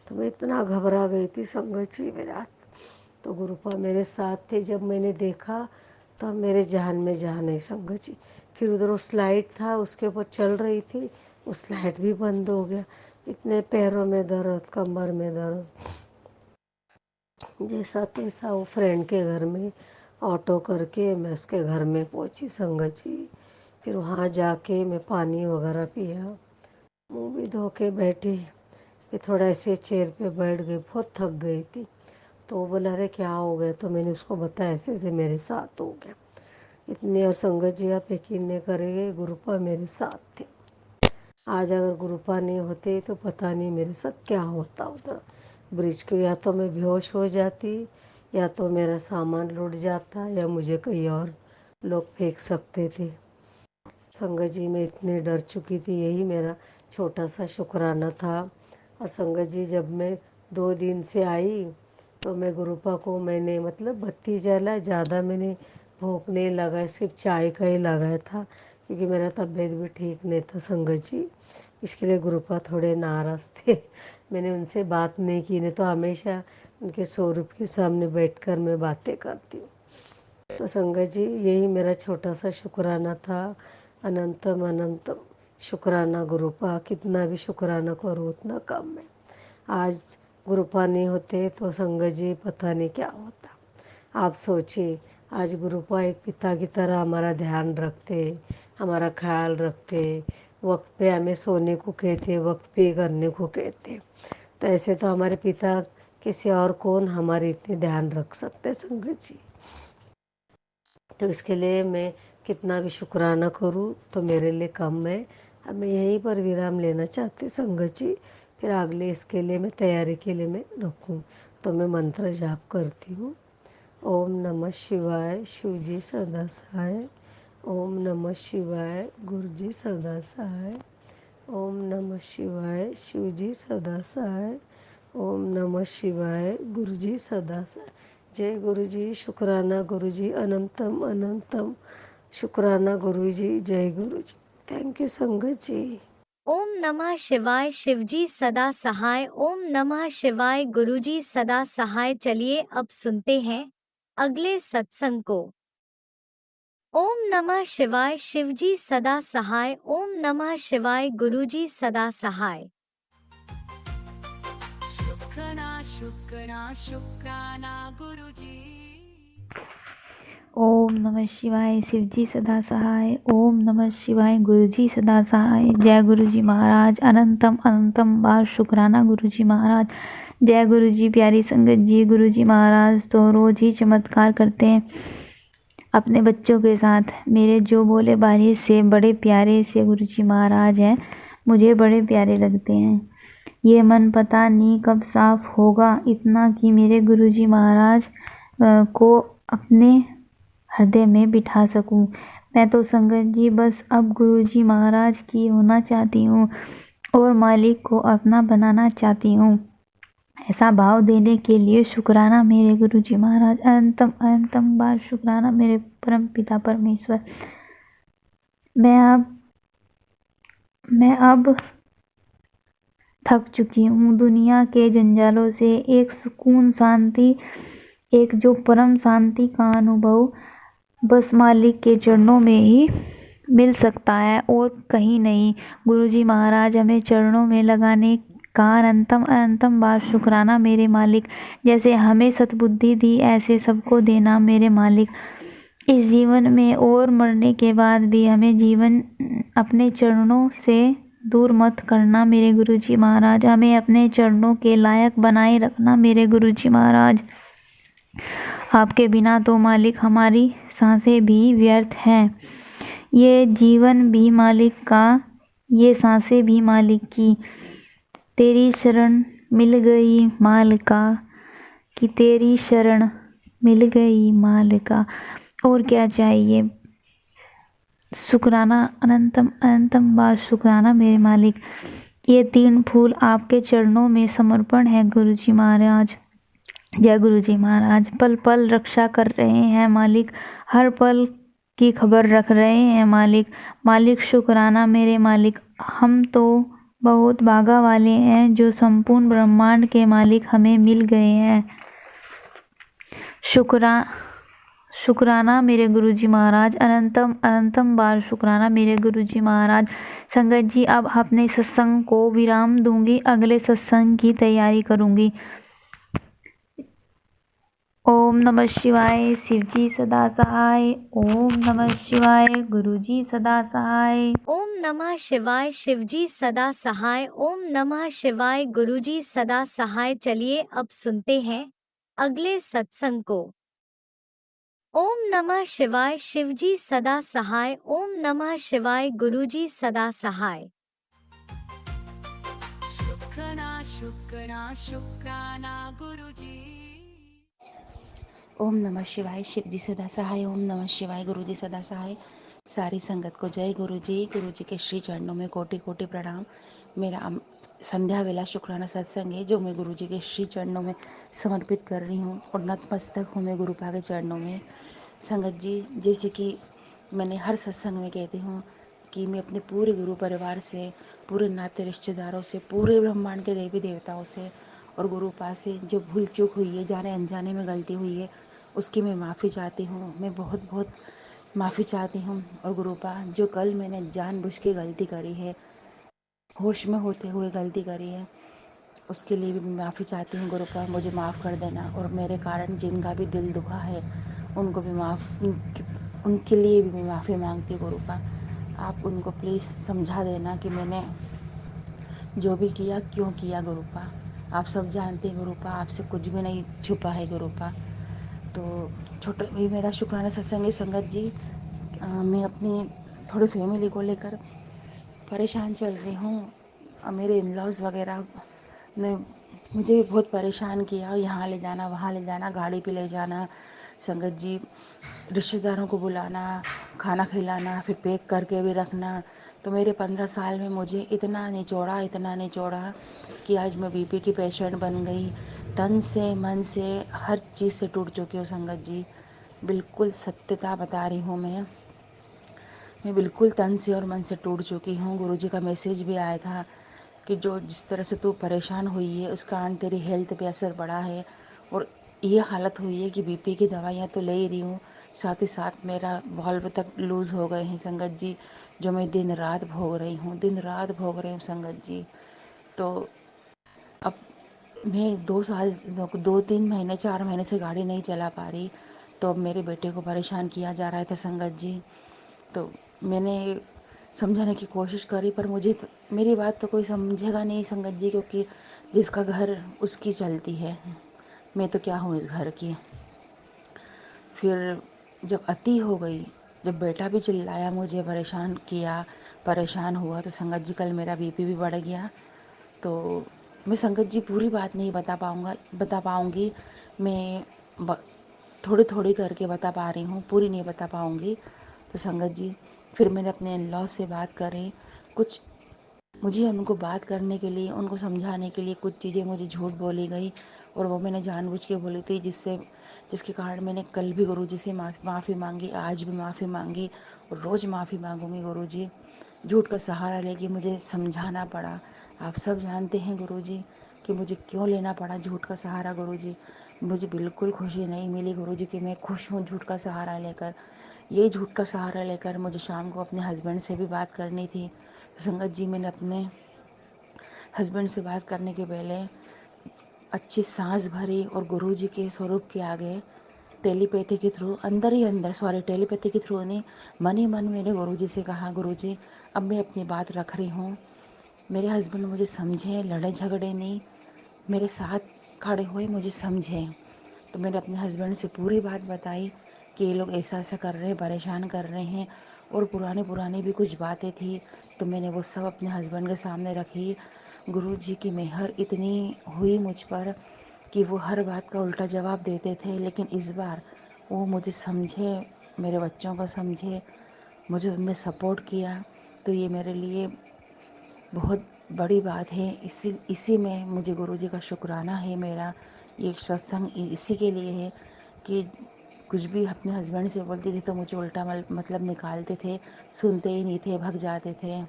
तो मैं इतना घबरा गई थी संगत जी मेरा। तो गुरुपा मेरे साथ थे। जब मैंने देखा तब मेरे जान में जान है संगत जी। फिर उधर वो स्लाइड था, उसके ऊपर चल रही थी, वो स्लाइड भी बंद हो गया। इतने पैरों में दर्द, कमर में दर्द, जैसा तैसा वो फ्रेंड के घर में ऑटो करके मैं उसके घर में पहुंची संगत जी। फिर वहाँ जाके मैं पानी वगैरह पिया, मुँह भी धो के बैठी। फिर थोड़ा ऐसे चेयर पे बैठ गई, बहुत थक गई थी। तो वो बोला अरे क्या हो गया, तो मैंने उसको बताया ऐसे ऐसे मेरे साथ हो गया इतने। और संगत जी आप यकीन नहीं करेंगे, गुरुपा मेरे साथ थे। आज अगर गुरुपा नहीं होते तो पता नहीं मेरे साथ क्या होता उधर ब्रिज के। या तो मैं बेहोश हो जाती, या तो मेरा सामान लुट जाता, या मुझे कहीं और लोग फेंक सकते थे। संगत जी मैं इतनी डर चुकी थी, यही मेरा छोटा सा शुक्राना था। और संगत जी जब मैं 2 दिन से आई तो मैं गुरुपा को मैंने मतलब बत्ती जला, ज़्यादा मैंने भोग नहीं लगाया, सिर्फ चाय का ही लगाया था, क्योंकि मेरा तबीयत भी ठीक नहीं था संगत जी। इसके लिए गुरुपा थोड़े नाराज़ थे। मैंने उनसे बात नहीं की, नहीं तो हमेशा उनके स्वरूप के सामने बैठकर मैं बातें करती हूँ। तो संगत जी यही मेरा छोटा सा शुक्राना था। अनंतम अनंतम शुक्राना गुरुपा, कितना भी शुक्राना करो उतना कम है। आज गुरुपा नहीं होते तो संगत जी पता नहीं क्या होता। आप सोचिए, आज गुरुपा एक पिता की तरह हमारा ध्यान रखते, हमारा ख्याल रखते, वक्त पे हमें सोने को कहते, वक्त पे करने को कहते। तो ऐसे तो हमारे पिता किसी और कौन हमारे इतने ध्यान रख सकते संगत जी। तो इसके लिए मैं कितना भी शुक्राना करूं तो मेरे लिए कम है। अब मैं यहीं पर विराम लेना चाहती हूँ संगत जी। फिर अगले इसके लिए मैं तैयारी के लिए मैं रखूँ। तो मैं मंत्र जाप करती हूँ। ओम नमः शिवाय, शिव जी सदा सहाय। ओम नमः शिवाय, गुरु जी सदा सहाय। ओम नमः शिवाय, शिव जी सदा सहाय। ओम नमः शिवाय, गुरु जी सदा सहाय। जय गुरु जी, शुक्राना गुरु जी, अनंतम अनंतम शुक्राना गुरु जी, जय गुरु जी। थैंक यू संगत जी। ओम नमः शिवाय, शिवजी सदा सहाय। ओम नमः शिवाय, गुरुजी सदा सहाय। चलिए अब सुनते हैं अगले सत्संग को। ओम नमः शिवाय, शिवजी सदा सहाय। ओम नमः शिवाय, गुरुजी सदा सहाय। शुक्राना शुक्राना शुक्राना गुरुजी। ओम नमः शिवाय, शिवजी सदा सहाय। ओम नमः शिवाय, गुरुजी सदा सहाय। जय गुरुजी महाराज, अनंतम अनंतम बार शुक्राना गुरुजी महाराज। जय गुरुजी। प्यारी संगत जी, गुरुजी महाराज तो रोज ही चमत्कार करते हैं अपने बच्चों के साथ। मेरे जो भोले बारी से बड़े प्यारे से गुरुजी महाराज हैं, मुझे बड़े प्यारे लगते हैं। ये मन पता नहीं कब साफ होगा, इतना कि मेरे गुरुजी महाराज को अपने हृदय में बिठा सकूं। मैं तो संगत जी बस अब गुरुजी महाराज की होना चाहती हूँ और मालिक को अपना बनाना चाहती हूँ। ऐसा भाव देने के लिए शुक्राना मेरे गुरुजी महाराज, अनंतम अनंतम बार शुक्राना मेरे परम पिता परमेश्वर। मैं अब थक चुकी हूँ दुनिया के जंजालों से। एक सुकून शांति, एक जो परम शांति का अनुभव बस मालिक के चरणों में ही मिल सकता है और कहीं नहीं। गुरुजी महाराज हमें चरणों में लगाने का अनंतम अनंतम बार शुक्राना मेरे मालिक। जैसे हमें सद्बुद्धि दी ऐसे सबको देना मेरे मालिक। इस जीवन में और मरने के बाद भी हमें जीवन अपने चरणों से दूर मत करना मेरे गुरुजी महाराज। हमें अपने चरणों के लायक बनाए रखना मेरे गुरुजी महाराज। आपके बिना तो मालिक हमारी सांसें भी व्यर्थ हैं। ये जीवन भी मालिक का, ये सांसें भी मालिक की। तेरी शरण मिल गई मालिका, कि तेरी शरण मिल गई मालिका। और क्या चाहिए। शुक्राना अनंतम अनंतम बार शुक्राना मेरे मालिक। ये 3 फूल आपके चरणों में समर्पण है गुरुजी महाराज। जय गुरुजी महाराज। पल पल रक्षा कर रहे हैं मालिक, हर पल की खबर रख रहे हैं मालिक। मालिक शुक्राना मेरे मालिक। हम तो बहुत भागा वाले हैं जो संपूर्ण ब्रह्मांड के मालिक हमें मिल गए हैं। शुक्राना मेरे गुरुजी महाराज, अनंतम अनंतम बार शुक्राना मेरे गुरुजी महाराज। संगत जी अब अपने सत्संग को विराम दूंगी, अगले सत्संग की तैयारी करूंगी। ओम नमः शिवाय शिवजी सदा सहाय। ओम नमः शिवाय गुरुजी सदा सहाय। ओम नमः शिवाय शिवजी सदा सहाय। ओम नमः शिवाय गुरुजी सदा सहाय। चलिए अब सुनते हैं अगले सत्संग को। ओम नमः शिवाय शिवजी सदा सहाय। ओम नमः शिवाय गुरुजी सदा सहाय। शुक्राना शुक्राना शुक्राना गुरुजी। ओम नमः शिवाय शिवजी सदा सहाय। ओम नमः शिवाय गुरुजी सदा सहाय। सारी संगत को जय गुरु जी के श्री चरणों में कोटि कोटि प्रणाम। मेरा संध्या वेला शुक्राना सत्संग है जो मैं गुरु जी के श्री चरणों में समर्पित कर रही हूँ और नतमस्तक हूँ मैं गुरुपा के चरणों में। संगत जी, जैसे कि मैंने हर सत्संग में कहती हूँ कि मैं अपने पूरे गुरु परिवार से, पूरे नाते रिश्तेदारों से, पूरे ब्रह्मांड के देवी देवताओं से और गुरुपा से जो भूल चूक हुई है, जाने अनजाने में गलती हुई है, उसकी मैं माफ़ी चाहती हूँ। मैं बहुत बहुत माफ़ी चाहती हूँ। और गुरुपा, जो कल मैंने जानबूझ के गलती करी है, होश में होते हुए गलती करी है, उसके लिए भी मैं माफ़ी चाहती हूँ। गुरुपा, मुझे माफ़ कर देना। और मेरे कारण जिनका भी दिल दुखा है उनको भी उनके लिए भी मैं माफ़ी मांगती हूँ। गुरुपा, आप उनको प्लीज़ समझा देना कि मैंने जो भी किया क्यों किया। गुरुपा, आप सब जानते हैं गुरुपा, आपसे कुछ भी नहीं छुपा है गुरुपा। तो छोटा ये मेरा शुक्राना सत्संग है संगत जी। मैं अपनी थोड़ी फैमिली को लेकर परेशान चल रही हूँ। मेरे इन लॉज वगैरह ने मुझे भी बहुत परेशान किया, यहाँ ले जाना वहाँ ले जाना, गाड़ी पे ले जाना, संगत जी रिश्तेदारों को बुलाना, खाना खिलाना, फिर पैक करके भी रखना। तो मेरे 15 साल में मुझे इतना निचोड़ा कि आज मैं बीपी की पेशेंट बन गई। तन से मन से हर चीज़ से टूट चुकी हूँ संगत जी। बिल्कुल सत्यता बता रही हूँ मैं बिल्कुल तन से और मन से टूट चुकी हूँ। गुरुजी का मैसेज भी आया था कि जो जिस तरह से तू परेशान हुई है उस कारण तेरी हेल्थ पे असर पड़ा है और ये हालत हुई है कि बीपी की दवाइयाँ तो ले ही रही हूँ, साथ ही साथ मेरा वाल्व तक लूज़ हो गए हैं संगत जी, जो मैं दिन रात भोग रही हूँ संगत जी। तो अब मैं 2-3 महीने 4 महीने से गाड़ी नहीं चला पा रही। तो अब मेरे बेटे को परेशान किया जा रहा था संगत जी। तो मैंने समझाने की कोशिश करी पर मेरी बात तो कोई समझेगा नहीं संगत जी, क्योंकि जिसका घर उसकी चलती है, मैं तो क्या हूँ इस घर की। फिर जब अति हो गई, जब बेटा भी चिल्लाया, मुझे परेशान हुआ, तो संगत जी कल मेरा बीपी भी बढ़ गया। तो मैं संगत जी पूरी बात नहीं बता पाऊँगी। मैं थोड़ी थोड़ी करके बता पा रही हूँ, पूरी नहीं बता पाऊँगी। तो संगत जी फिर मैंने अपने इन लॉज से बात करी। कुछ मुझे उनको बात करने के लिए, उनको समझाने के लिए कुछ चीज़ें मुझे झूठ बोली गई और वो मैंने जानबूझ के बोली थी, जिसके कारण मैंने कल भी गुरुजी से माफ़ी मांगी, आज भी माफ़ी मांगी और रोज़ माफ़ी मांगूंगी। गुरुजी, झूठ का सहारा लेके मुझे समझाना पड़ा। आप सब जानते हैं गुरुजी कि मुझे क्यों लेना पड़ा झूठ का सहारा। गुरुजी, मुझे बिल्कुल खुशी नहीं मिली गुरुजी कि मैं खुश हूँ झूठ का सहारा लेकर। ये झूठ का सहारा लेकर मुझे शाम को अपने हस्बैंड से भी बात करनी थी। संगत जी, मैंने अपने हस्बैंड से बात करने के पहले अच्छी सांस भरी और गुरुजी के स्वरूप के आगे टेलीपैथी के थ्रू टेलीपैथी के थ्रू नहीं, मन ही मन मैंने गुरुजी से कहा, गुरुजी अब मैं अपनी बात रख रही हूँ, मेरे हस्बैंड मुझे समझे, लड़े झगड़े नहीं, मेरे साथ खड़े हुए मुझे समझे। तो मैंने अपने हस्बैंड से पूरी बात बताई कि ये लोग ऐसा ऐसा कर रहे हैं, परेशान कर रहे हैं और पुरानी भी कुछ बातें थी। तो मैंने वो सब अपने हस्बैंड के सामने रखी। गुरुजी की मेहर इतनी हुई मुझ पर कि वो हर बात का उल्टा जवाब देते थे, लेकिन इस बार वो मुझे समझे, मेरे बच्चों को समझे, मुझे उनने सपोर्ट किया। तो ये मेरे लिए बहुत बड़ी बात है। इसी में मुझे गुरुजी का शुक्राना है। मेरा ये सत्संग इसी के लिए है कि कुछ भी अपने हस्बैंड से बोलती थी तो मुझे उल्टा मतलब निकालते थे, सुनते ही नहीं थे, भग जाते थे।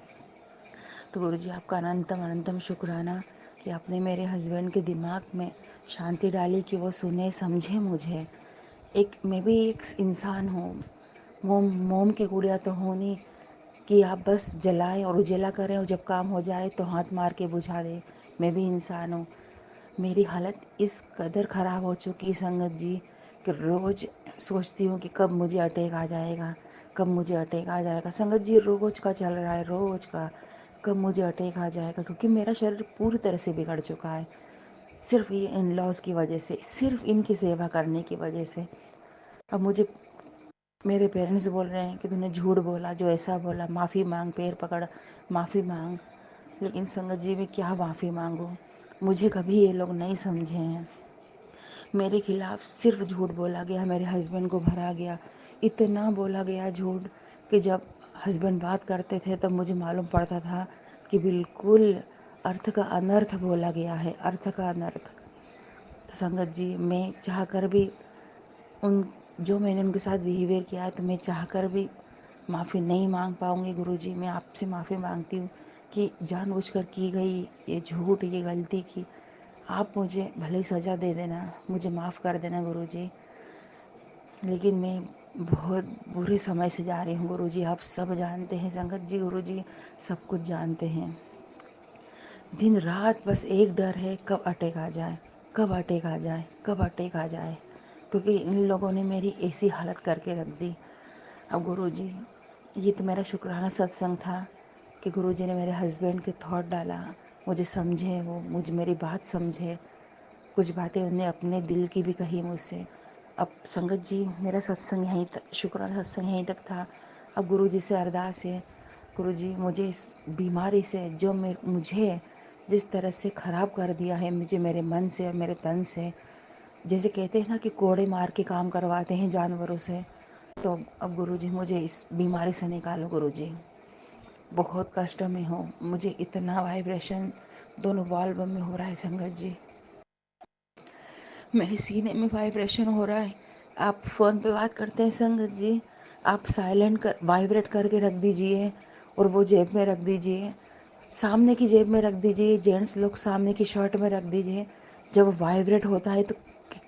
तो गुरुजी, आपका अनंतम अनंतम शुक्राना कि आपने मेरे हस्बैंड के दिमाग में शांति डाली कि वो सुने समझे मुझे। मैं भी एक इंसान हूँ, मोम की गुड़िया तो हूँ नहीं कि आप बस जलाएं और उजाला करें और जब काम हो जाए तो हाथ मार के बुझा दें। मैं भी इंसान हूँ। मेरी हालत इस कदर ख़राब हो चुकी संगत जी कि रोज़ सोचती हूँ कि कब मुझे अटैक आ जाएगा, कब मुझे अटैक आ जाएगा। संगत जी रोज़ का चल रहा है, रोज़ का, कब मुझे अटैक आ जाएगा, क्योंकि मेरा शरीर पूरी तरह से बिगड़ चुका है, सिर्फ ये इन लॉज की वजह से, सिर्फ इनकी सेवा करने की वजह से। अब मुझे मेरे पेरेंट्स बोल रहे हैं कि तूने झूठ बोला, जो ऐसा बोला, माफ़ी मांग, पैर पकड़ माफ़ी मांग। लेकिन संगत जी मैं क्या माफ़ी मांगूं? मुझे कभी ये लोग नहीं समझे हैं। मेरे खिलाफ सिर्फ झूठ बोला गया, मेरे हस्बैंड को भरा गया, इतना बोला गया झूठ कि जब हस्बैंड बात करते थे तब मुझे मालूम पड़ता था कि बिल्कुल अर्थ का अनर्थ बोला गया है, अर्थ का अनर्थ। तो संगत जी मैं चाह कर भी उन जो मैंने उनके साथ बिहेवियर किया है, तो मैं चाहकर भी माफ़ी नहीं मांग पाऊँगी। गुरुजी मैं आपसे माफ़ी मांगती हूँ कि जानबूझकर की गई ये झूठ, ये गलती की, आप मुझे भले ही सज़ा दे देना, मुझे माफ़ कर देना गुरुजी। लेकिन मैं बहुत बुरे समय से जा रही हूँ गुरुजी, आप सब जानते हैं संगत जी, गुरुजी सब कुछ जानते हैं। दिन रात बस एक डर है, कब अटैक आ जाए, कब अटैक आ जाए, कब अटैक आ जाए, क्योंकि इन लोगों ने मेरी ऐसी हालत करके रख दी। अब गुरुजी ये तो मेरा शुक्राना सत्संग था कि गुरुजी ने मेरे हस्बैंड के थॉट डाला, मुझे समझे, वो मुझे मेरी बात समझे, कुछ बातें उनने अपने दिल की भी कही मुझसे। अब संगत जी मेरा सत्संग यहीं तक, शुक्राना सत्संग यहीं तक था। अब गुरुजी से अरदास है, गुरुजी मुझे इस बीमारी से जो मुझे जिस तरह से ख़राब कर दिया है, मुझे मेरे मन से और मेरे तन से, जैसे कहते हैं ना कि कोड़े मार के काम करवाते हैं जानवरों से, तो अब गुरुजी मुझे इस बीमारी से निकालो गुरुजी। बहुत कष्ट में हूँ, मुझे इतना वाइब्रेशन दोनों वाल्व में हो रहा है संगत जी, मेरे सीने में वाइब्रेशन हो रहा है। आप फ़ोन पे बात करते हैं संगत जी, आप साइलेंट कर वाइब्रेट करके रख दीजिए और वो जेब में रख दीजिए, सामने की जेब में रख दीजिए, जेंट्स लोग सामने की शर्ट में रख दीजिए। जब वाइब्रेट होता है तो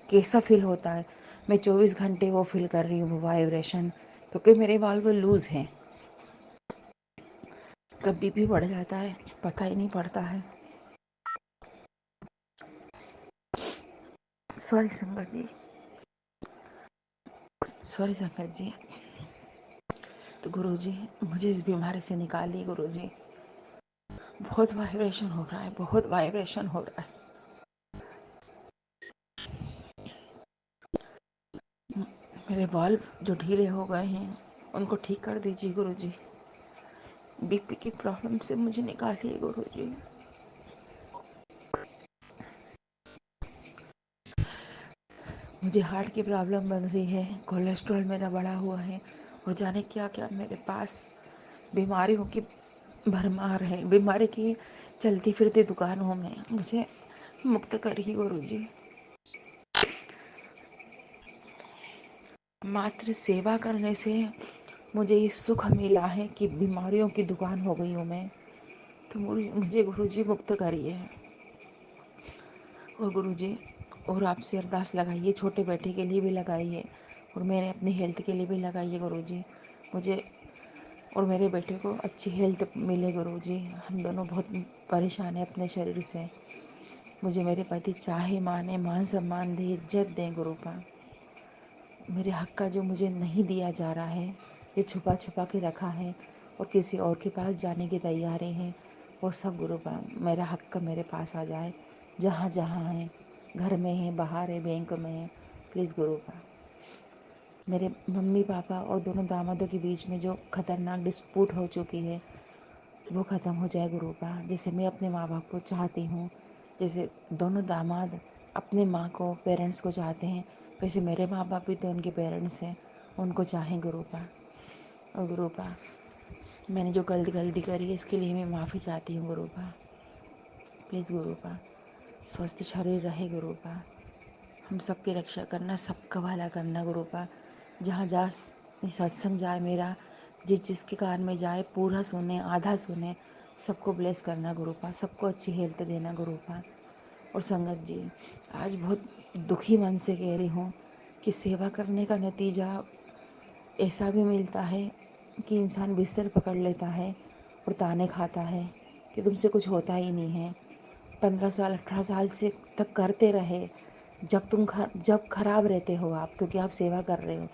कैसा फील होता है, मैं 24 घंटे वो फील कर रही हूँ, वो वाइब्रेशन, क्योंकि मेरे वाल्व लूज़ हैं, कभी भी बढ़ जाता है, पता ही नहीं पड़ता है। सॉरी संगत जी, सॉरी संगत जी। तो गुरुजी मुझे इस बीमारी से निकालिए गुरुजी, बहुत वाइब्रेशन हो रहा है, बहुत वाइब्रेशन हो रहा है। मेरे वाल्व जो ढीले हो गए हैं उनको ठीक कर दीजिए गुरुजी, बीपी की प्रॉब्लम से मुझे निकालिए गुरुजी। मुझे हार्ट की प्रॉब्लम बन रही है, कोलेस्ट्रॉल मेरा बढ़ा हुआ है, और जाने क्या क्या मेरे पास बीमारियों की भरमार है, बीमारी की चलती फिरती दुकानों में, मुझे मुक्त करिए गुरुजी। मात्र सेवा करने से मुझे ये सुख मिला है कि बीमारियों की दुकान हो गई हूँ मैं, तो मुझे गुरुजी मुक्त करिए। और गुरुजी और आपसे अरदास लगाइए, छोटे बेटे के लिए भी लगाइए और मेरे अपनी हेल्थ के लिए भी लगाइए गुरुजी, मुझे और मेरे बेटे को अच्छी हेल्थ मिले गुरुजी। हम दोनों बहुत परेशान हैं अपने शरीर से, मुझे मेरे पति चाहे माने, मान सम्मान दे, इज्जत दें गुरुपा। मेरे हक का जो मुझे नहीं दिया जा रहा है, जो छुपा छुपा के रखा है और किसी और के पास जाने की तैयारी है, वो सब गुरुपा मेरा हक का मेरे पास आ जाए, जहाँ जहाँ है, घर में है, बाहर है, बैंक में है, प्लीज़ गुरुपा। मेरे मम्मी पापा और दोनों दामादों के बीच में जो खतरनाक डिस्प्यूट हो चुकी है वो ख़त्म हो जाए गुरुपा। जैसे मैं अपने माँ बाप को चाहती हूँ, जैसे दोनों दामाद अपने माँ को, पेरेंट्स को चाहते हैं, वैसे मेरे माँ बाप भी तो उनके पेरेंट्स हैं, उनको चाहें गुरुपा। और गुरुपा मैंने जो गलती करी है इसके लिए मैं माफ़ी चाहती हूँ गुरुपा, प्लीज़ गुरुपा। स्वस्थ शरीर रहे गुरुपा, हम सबकी रक्षा करना, सबका भला करना गुरुपा। जहाँ जा सत्संग जाए मेरा, जिसके कान में जाए पूरा सुने, आधा सुने, सबको ब्लेस करना गुरुपा, सबको अच्छी हेल्थ देना गुरुपा। और संगत जी आज बहुत दुखी मन से कह रही हूँ कि सेवा करने का नतीजा ऐसा भी मिलता है कि इंसान बिस्तर पकड़ लेता है और ताने खाता है कि तुमसे कुछ होता ही नहीं है, 15 साल 18 साल से तक करते रहे, जब खराब रहते हो आप, क्योंकि आप सेवा कर रहे हो,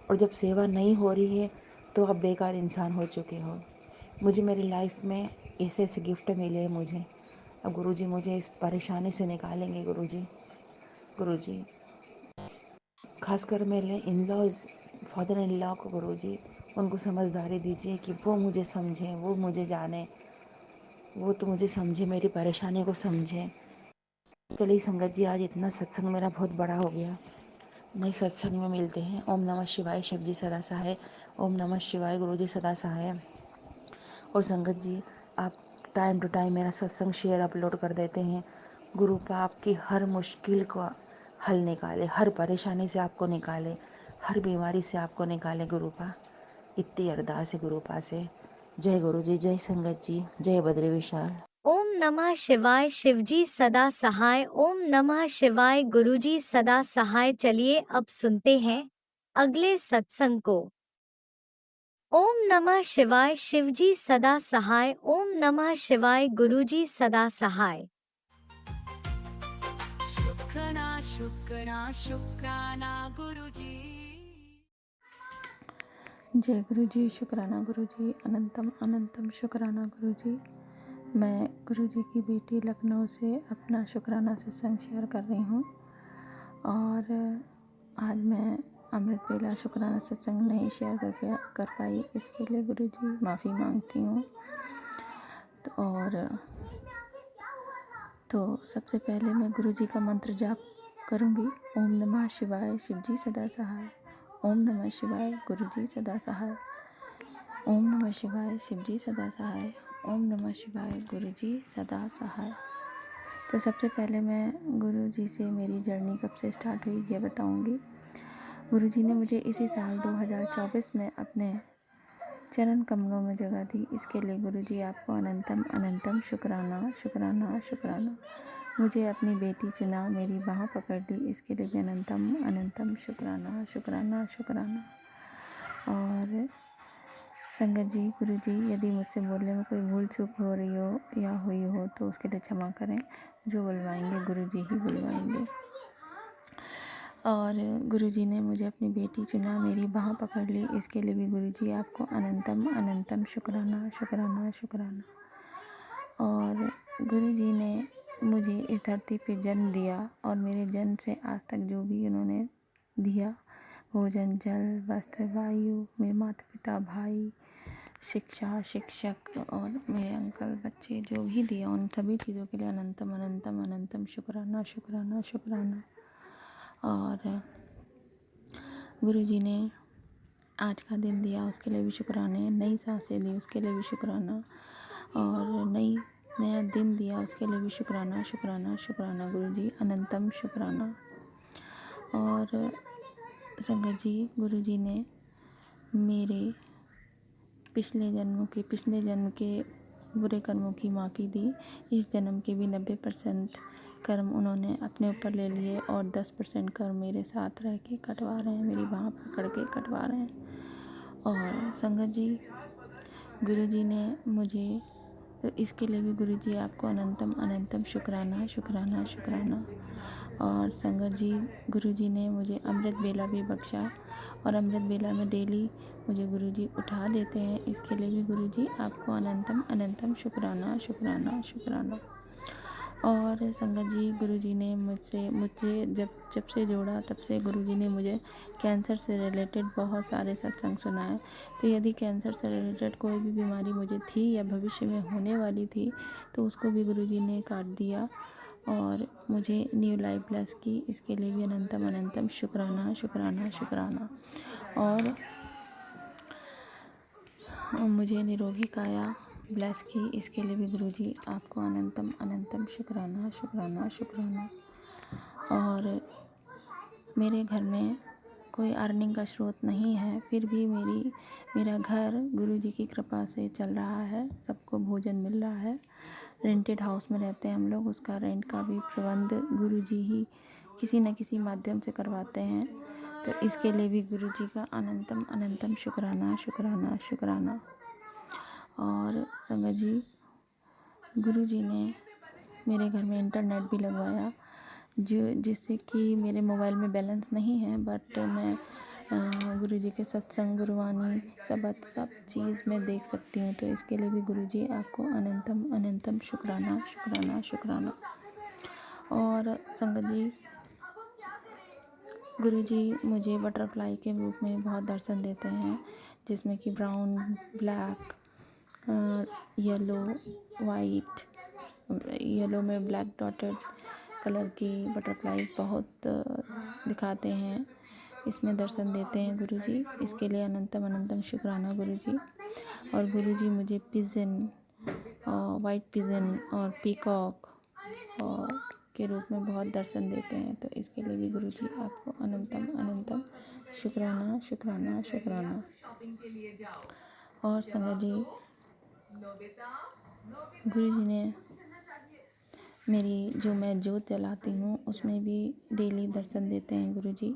और जब सेवा नहीं हो रही है तो आप बेकार इंसान हो चुके हो। मुझे मेरी लाइफ में ऐसे ऐसे गिफ्ट मिले हैं मुझे। अब गुरुजी मुझे इस परेशानी से निकालेंगे गुरुजी। खासकर मेरे in laws, father in law को गुरुजी, उनको समझदारी दीजिए कि वो मुझे समझें, वो मुझे जाने, वो तो मुझे समझे, मेरी परेशानी को समझे। चलिए संगत जी, आज इतना सत्संग मेरा बहुत बड़ा हो गया। नए सत्संग में मिलते हैं। ओम नमः शिवाय, शिव जी सदा सहाय। ओम नमः शिवाय, गुरु जी सदा सहाय। और संगत जी, आप टाइम टू टाइम मेरा सत्संग शेयर अपलोड कर देते हैं। गुरु पा आपकी हर मुश्किल को हल निकाले, हर परेशानी से आपको निकाले, हर बीमारी से आपको निकाले गुरु पा। इतनी अरदास है गुरु पा से। जय गुरु जी, जय संगत जी, जय बद्री विशाल। ओम नमः शिवाय, शिवजी सदा सहाय। ओम नमः शिवाय, गुरुजी सदा सहाय। चलिए अब सुनते हैं अगले सत्संग को। ओम नमः शिवाय, शिवजी सदा सहाय। ओम नमः शिवाय, गुरुजी सदा सहाय। शुक्राना गुरुजी। जय गुरु जी, शुक्राना गुरु जी, अनंतम अनंतम शुक्राना गुरु जी। मैं गुरु जी की बेटी लखनऊ से अपना शुक्राना सत्संग शेयर कर रही हूँ। और आज मैं अमृत बेला शुक्राना सत्संग नहीं शेयर कर पाई, इसके लिए गुरु जी माफ़ी मांगती हूँ। तो सबसे पहले मैं गुरु जी का मंत्र जाप करूँगी। ओम नमः शिवाय, शिवजी सदा सहाय। ओम नमः शिवाय, गुरु जी सदा सहाय। ओम नमः शिवाय, शिवजी सदा सहाय। ओम नमः शिवाय, गुरु जी सदा सहाय। तो सबसे पहले मैं गुरु जी से मेरी जर्नी कब से स्टार्ट हुई ये बताऊंगी। गुरु जी ने मुझे इसी साल 2024 में अपने चरण कमलों में जगह दी। इसके लिए गुरु जी आपको अनंतम अनंतम शुक्राना शुक्राना शुक्राना। मुझे अपनी बेटी चुना, मेरी बाह पकड़ ली, इसके लिए भी अनंतम अनंतम शुक्राना शुक्राना शुक्राना। और संगत जी, गुरु जी, यदि मुझसे बोलने में कोई भूल चूक हो रही हो या हुई हो तो उसके लिए क्षमा करें। जो बुलवाएंगे गुरु जी ही बुलवाएंगे। और गुरु जी ने मुझे अपनी बेटी चुना, मेरी बाह पकड़ ली, इसके लिए भी गुरु जी आपको अनंतम अनंतम शुक्राना शुक्राना शुक्राना। और गुरु जी ने मुझे इस धरती पे जन्म दिया और मेरे जन्म से आज तक जो भी उन्होंने दिया, भोजन, जल, वस्त्र, वायु, मेरे माता पिता, भाई, शिक्षा, शिक्षक और मेरे अंकल, बच्चे, जो भी दिया, उन सभी चीज़ों के लिए अनंतम अनंतम अनंतम शुक्राना शुक्राना शुक्राना। और गुरु जी ने आज का दिन दिया, उसके लिए भी शुक्राने। नई सांसें दी, उसके लिए भी शुक्राना। और नया दिन दिया, उसके लिए भी शुक्राना शुक्राना शुक्राना। गुरु जी अनंतम शुक्राना। और संगत जी, गुरु जी ने मेरे पिछले जन्म के बुरे कर्मों की माफ़ी दी। इस जन्म के भी 90% कर्म उन्होंने अपने ऊपर ले लिए और 10% कर्म मेरे साथ रह के कटवा रहे हैं, मेरी बाँह पकड़ के कटवा रहे हैं। और संगत जी, गुरु जी ने मुझे, तो इसके लिए भी गुरु जी आपको अनंतम अनंतम शुक्राना शुक्राना शुक्राना। और संगत जी, गुरु जी ने मुझे अमृत बेला भी बख्शा और अमृत बेला में डेली मुझे गुरु जी उठा देते हैं। इसके लिए भी गुरु जी आपको अनंतम अनंतम शुक्राना शुक्राना शुक्राना। और संगत जी, गुरु जी ने मुझे जब से जोड़ा तब से गुरु जी ने मुझे कैंसर से रिलेटेड बहुत सारे सत्संग सुनाए। तो यदि कैंसर से रिलेटेड कोई भी बीमारी मुझे थी या भविष्य में होने वाली थी तो उसको भी गुरु जी ने काट दिया और मुझे न्यू लाइफ ब्लेस की। इसके लिए भी अनंतम अनंतम शुक्राना शुक्राना शुक्राना। और मुझे निरोगी काया ब्लेस की। इसके लिए भी गुरु जी आपको अनंतम अनंतम शुक्राना शुक्राना शुक्राना। और मेरे घर में कोई अर्निंग का स्रोत नहीं है, फिर भी मेरा घर गुरु जी की कृपा से चल रहा है। सबको भोजन मिल रहा है। रेंटेड हाउस में रहते हैं हम लोग, उसका रेंट का भी प्रबंध गुरु जी ही किसी न किसी माध्यम से करवाते हैं। तो इसके लिए भी गुरु जी का अनंतम अनंतम शुक्राना शुक्राना शुक्राना। और संगत जी, गुरु जी ने मेरे घर में इंटरनेट भी लगवाया जिससे कि मेरे मोबाइल में बैलेंस नहीं है, बट मैं गुरुजी के सत्संग, गुरुवाणी, सब चीज़ मैं देख सकती हूँ। तो इसके लिए भी गुरुजी आपको अनंतम अनंतम शुक्राना शुक्राना शुक्राना। और संगत जी, गुरुजी मुझे बटरफ्लाई के रूप में बहुत दर्शन देते हैं, जिसमें कि brown, black, yellow, white, yellow में ब्लैक डॉटेड कलर की बटरफ्लाई बहुत दिखाते हैं, इसमें दर्शन देते हैं गुरुजी। इसके लिए अनंतम अनंतम शुक्राना गुरुजी। और गुरुजी मुझे पिजन, वाइट पिजन और पीकॉक और के रूप में बहुत दर्शन देते हैं। तो इसके लिए भी गुरुजी आपको अनंतम अनंतम शुक्राना शुक्राना शुक्राना। और संगत जी, गुरुजी ने मेरी जो मैं जोत जलाती हूँ उसमें भी डेली दर्शन देते हैं गुरुजी।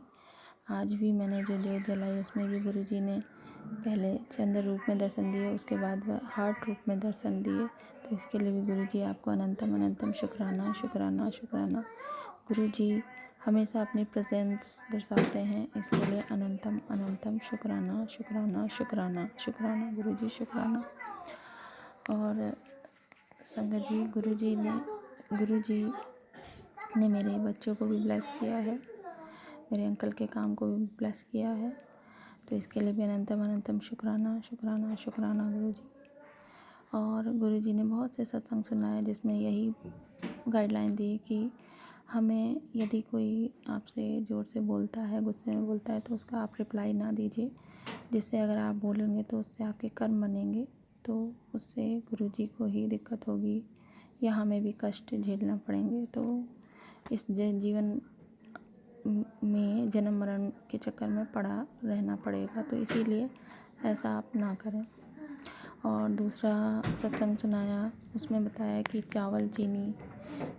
आज भी मैंने जो जोत जलाई उसमें भी गुरुजी ने पहले चंद्र रूप में दर्शन दिए, उसके बाद वह हार्ट रूप में दर्शन दिए। तो इसके लिए भी गुरुजी आपको अनंतम अनंतम शुक्राना शुक्राना शुक्राना। गुरुजी हमेशा अपनी प्रेजेंस दर्शाते हैं, इसके लिए अनंतम अनंतम शुक्राना शुक्राना शुक्राना शुक्राना गुरुजी शुक्राना। और संगत जी, गुरुजी ने मेरे बच्चों को भी ब्लेस किया है, मेरे अंकल के काम को भी ब्लेस किया है। तो इसके लिए भी अनंतम अनंतम शुक्राना शुक्राना शुक्राना गुरुजी। और गुरुजी ने बहुत से सत्संग सुनाए जिसमें यही गाइडलाइन दी कि हमें यदि कोई आपसे ज़ोर से बोलता है, गुस्से में बोलता है, तो उसका आप रिप्लाई ना दीजिए, जिससे अगर आप बोलेंगे तो उससे आपके कर्म बनेंगे, तो उससे गुरुजी को ही दिक्कत होगी या हमें भी कष्ट झेलना पड़ेंगे। तो इस जीवन में जन्म मरण के चक्कर में पड़ा रहना पड़ेगा, तो इसीलिए ऐसा आप ना करें। और दूसरा सत्संग सुनाया, उसमें बताया कि चावल चीनी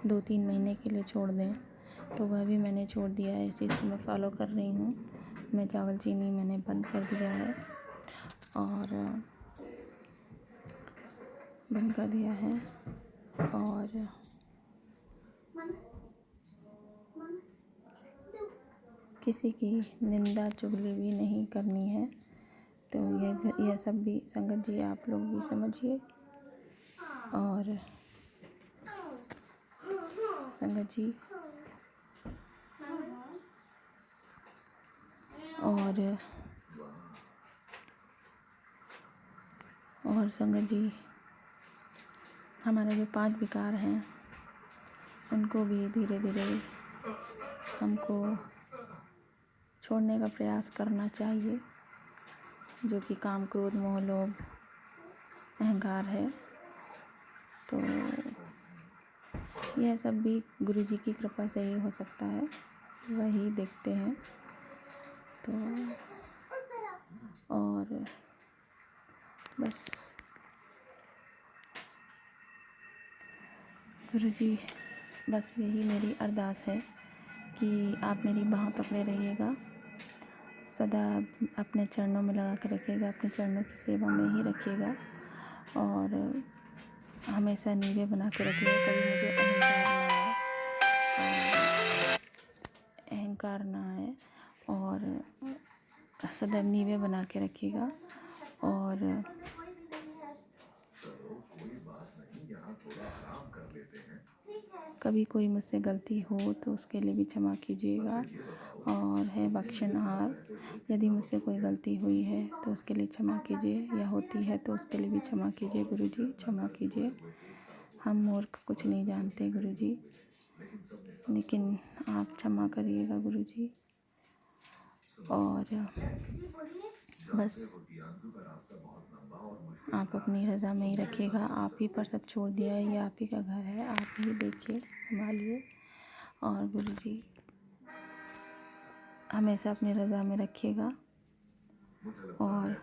2-3 महीने के लिए छोड़ दें, तो वह भी मैंने छोड़ दिया है। इस चीज़ को मैं फॉलो कर रही हूँ। मैं चावल चीनी मैंने बंद कर दिया है और बंद कर दिया है। और किसी की निंदा चुगली भी नहीं करनी है। तो यह सब भी संगत जी आप लोग भी समझिए। और संगत जी और संगत जी, हमारे जो 5 विकार हैं उनको भी धीरे धीरे हमको छोड़ने का प्रयास करना चाहिए, जो कि काम, क्रोध, मोह, लोभ, अहंकार है। तो यह सब भी गुरुजी की कृपा से ही हो सकता है, वही देखते हैं। तो और बस गुरुजी, बस यही मेरी अरदास है कि आप मेरी बाँह पकड़े रहिएगा, सदा अपने चरणों में लगा के रखिएगा, अपने चरणों की सेवा में ही रखिएगा और हमेशा नीवे बना के रखिएगा। कभी मुझे अहंकार ना आए और सदा नीवे बना के रखिएगा। और कभी कोई मुझसे गलती हो तो उसके लिए भी क्षमा कीजिएगा। और है बख्शनहार, यदि मुझसे कोई गलती हुई है तो उसके लिए क्षमा कीजिए, या होती है तो उसके लिए भी क्षमा कीजिए। गुरुजी क्षमा कीजिए, हम मूर्ख कुछ नहीं जानते गुरुजी, लेकिन आप क्षमा करिएगा गुरुजी। और बस आप अपनी रज़ा में ही रखिएगा, आप ही पर सब छोड़ दिया है, ये आप ही का घर है, आप ही देखिए, संभालिए। और गुरुजी हमेशा अपनी रज़ा में रखिएगा और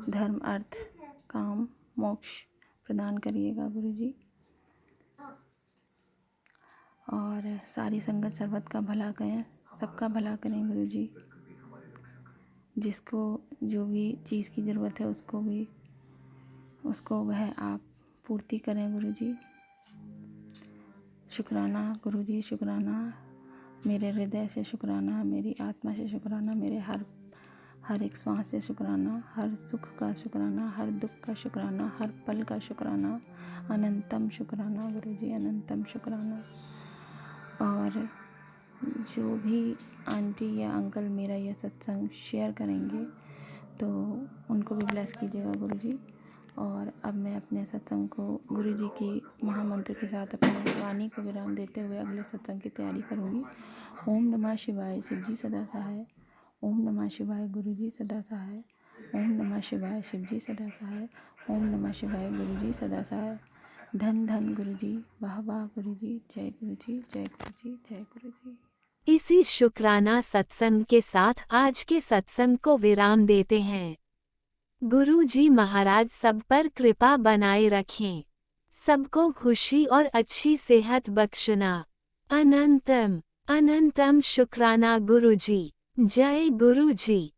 धर्म, अर्थ, काम, मोक्ष प्रदान करिएगा गुरुजी। और सारी संगत सर्वत का भला करें, सबका भला करें गुरुजी। जिसको जो भी चीज़ की ज़रूरत है उसको वह आप पूर्ति करें गुरुजी। शुक्राना गुरुजी, शुक्राना मेरे हृदय से, शुक्राना मेरी आत्मा से, शुक्राना मेरे हर एक श्वास से, शुक्राना हर सुख का, शुक्राना हर दुख का, शुक्राना हर पल का, शुक्राना अनंतम शुक्राना गुरुजी, अनंतम शुक्राना। और जो भी आंटी या अंकल मेरा यह सत्संग शेयर करेंगे तो उनको भी ब्लेस कीजिएगा गुरुजी। और अब मैं अपने सत्संग को गुरुजी की महामंत्र के साथ अपनी वाणी को विराम देते हुए अगले सत्संग की तैयारी करूँगी। ओम नमः शिवाय, शिव जी सदा सहाय। ओम नमः शिवाय, गुरुजी सदा सहाय। ओम नमः शिवाय, शिव जी सदा सहाय। ओम नमः शिवाय, गुरुजी सदा सहाय। धन धन गुरुजी, वाह वाह गुरुजी, जय गुरुजी, जय गुरुजी, जय गुरुजी। इसी शुक्राना सत्संग के साथ आज के सत्संग को विराम देते हैं। गुरु जी महाराज सब पर कृपा बनाए रखें, सबको खुशी और अच्छी सेहत बख्शना। अनंतम अनंतम शुक्राना गुरु जी। जय गुरु जी।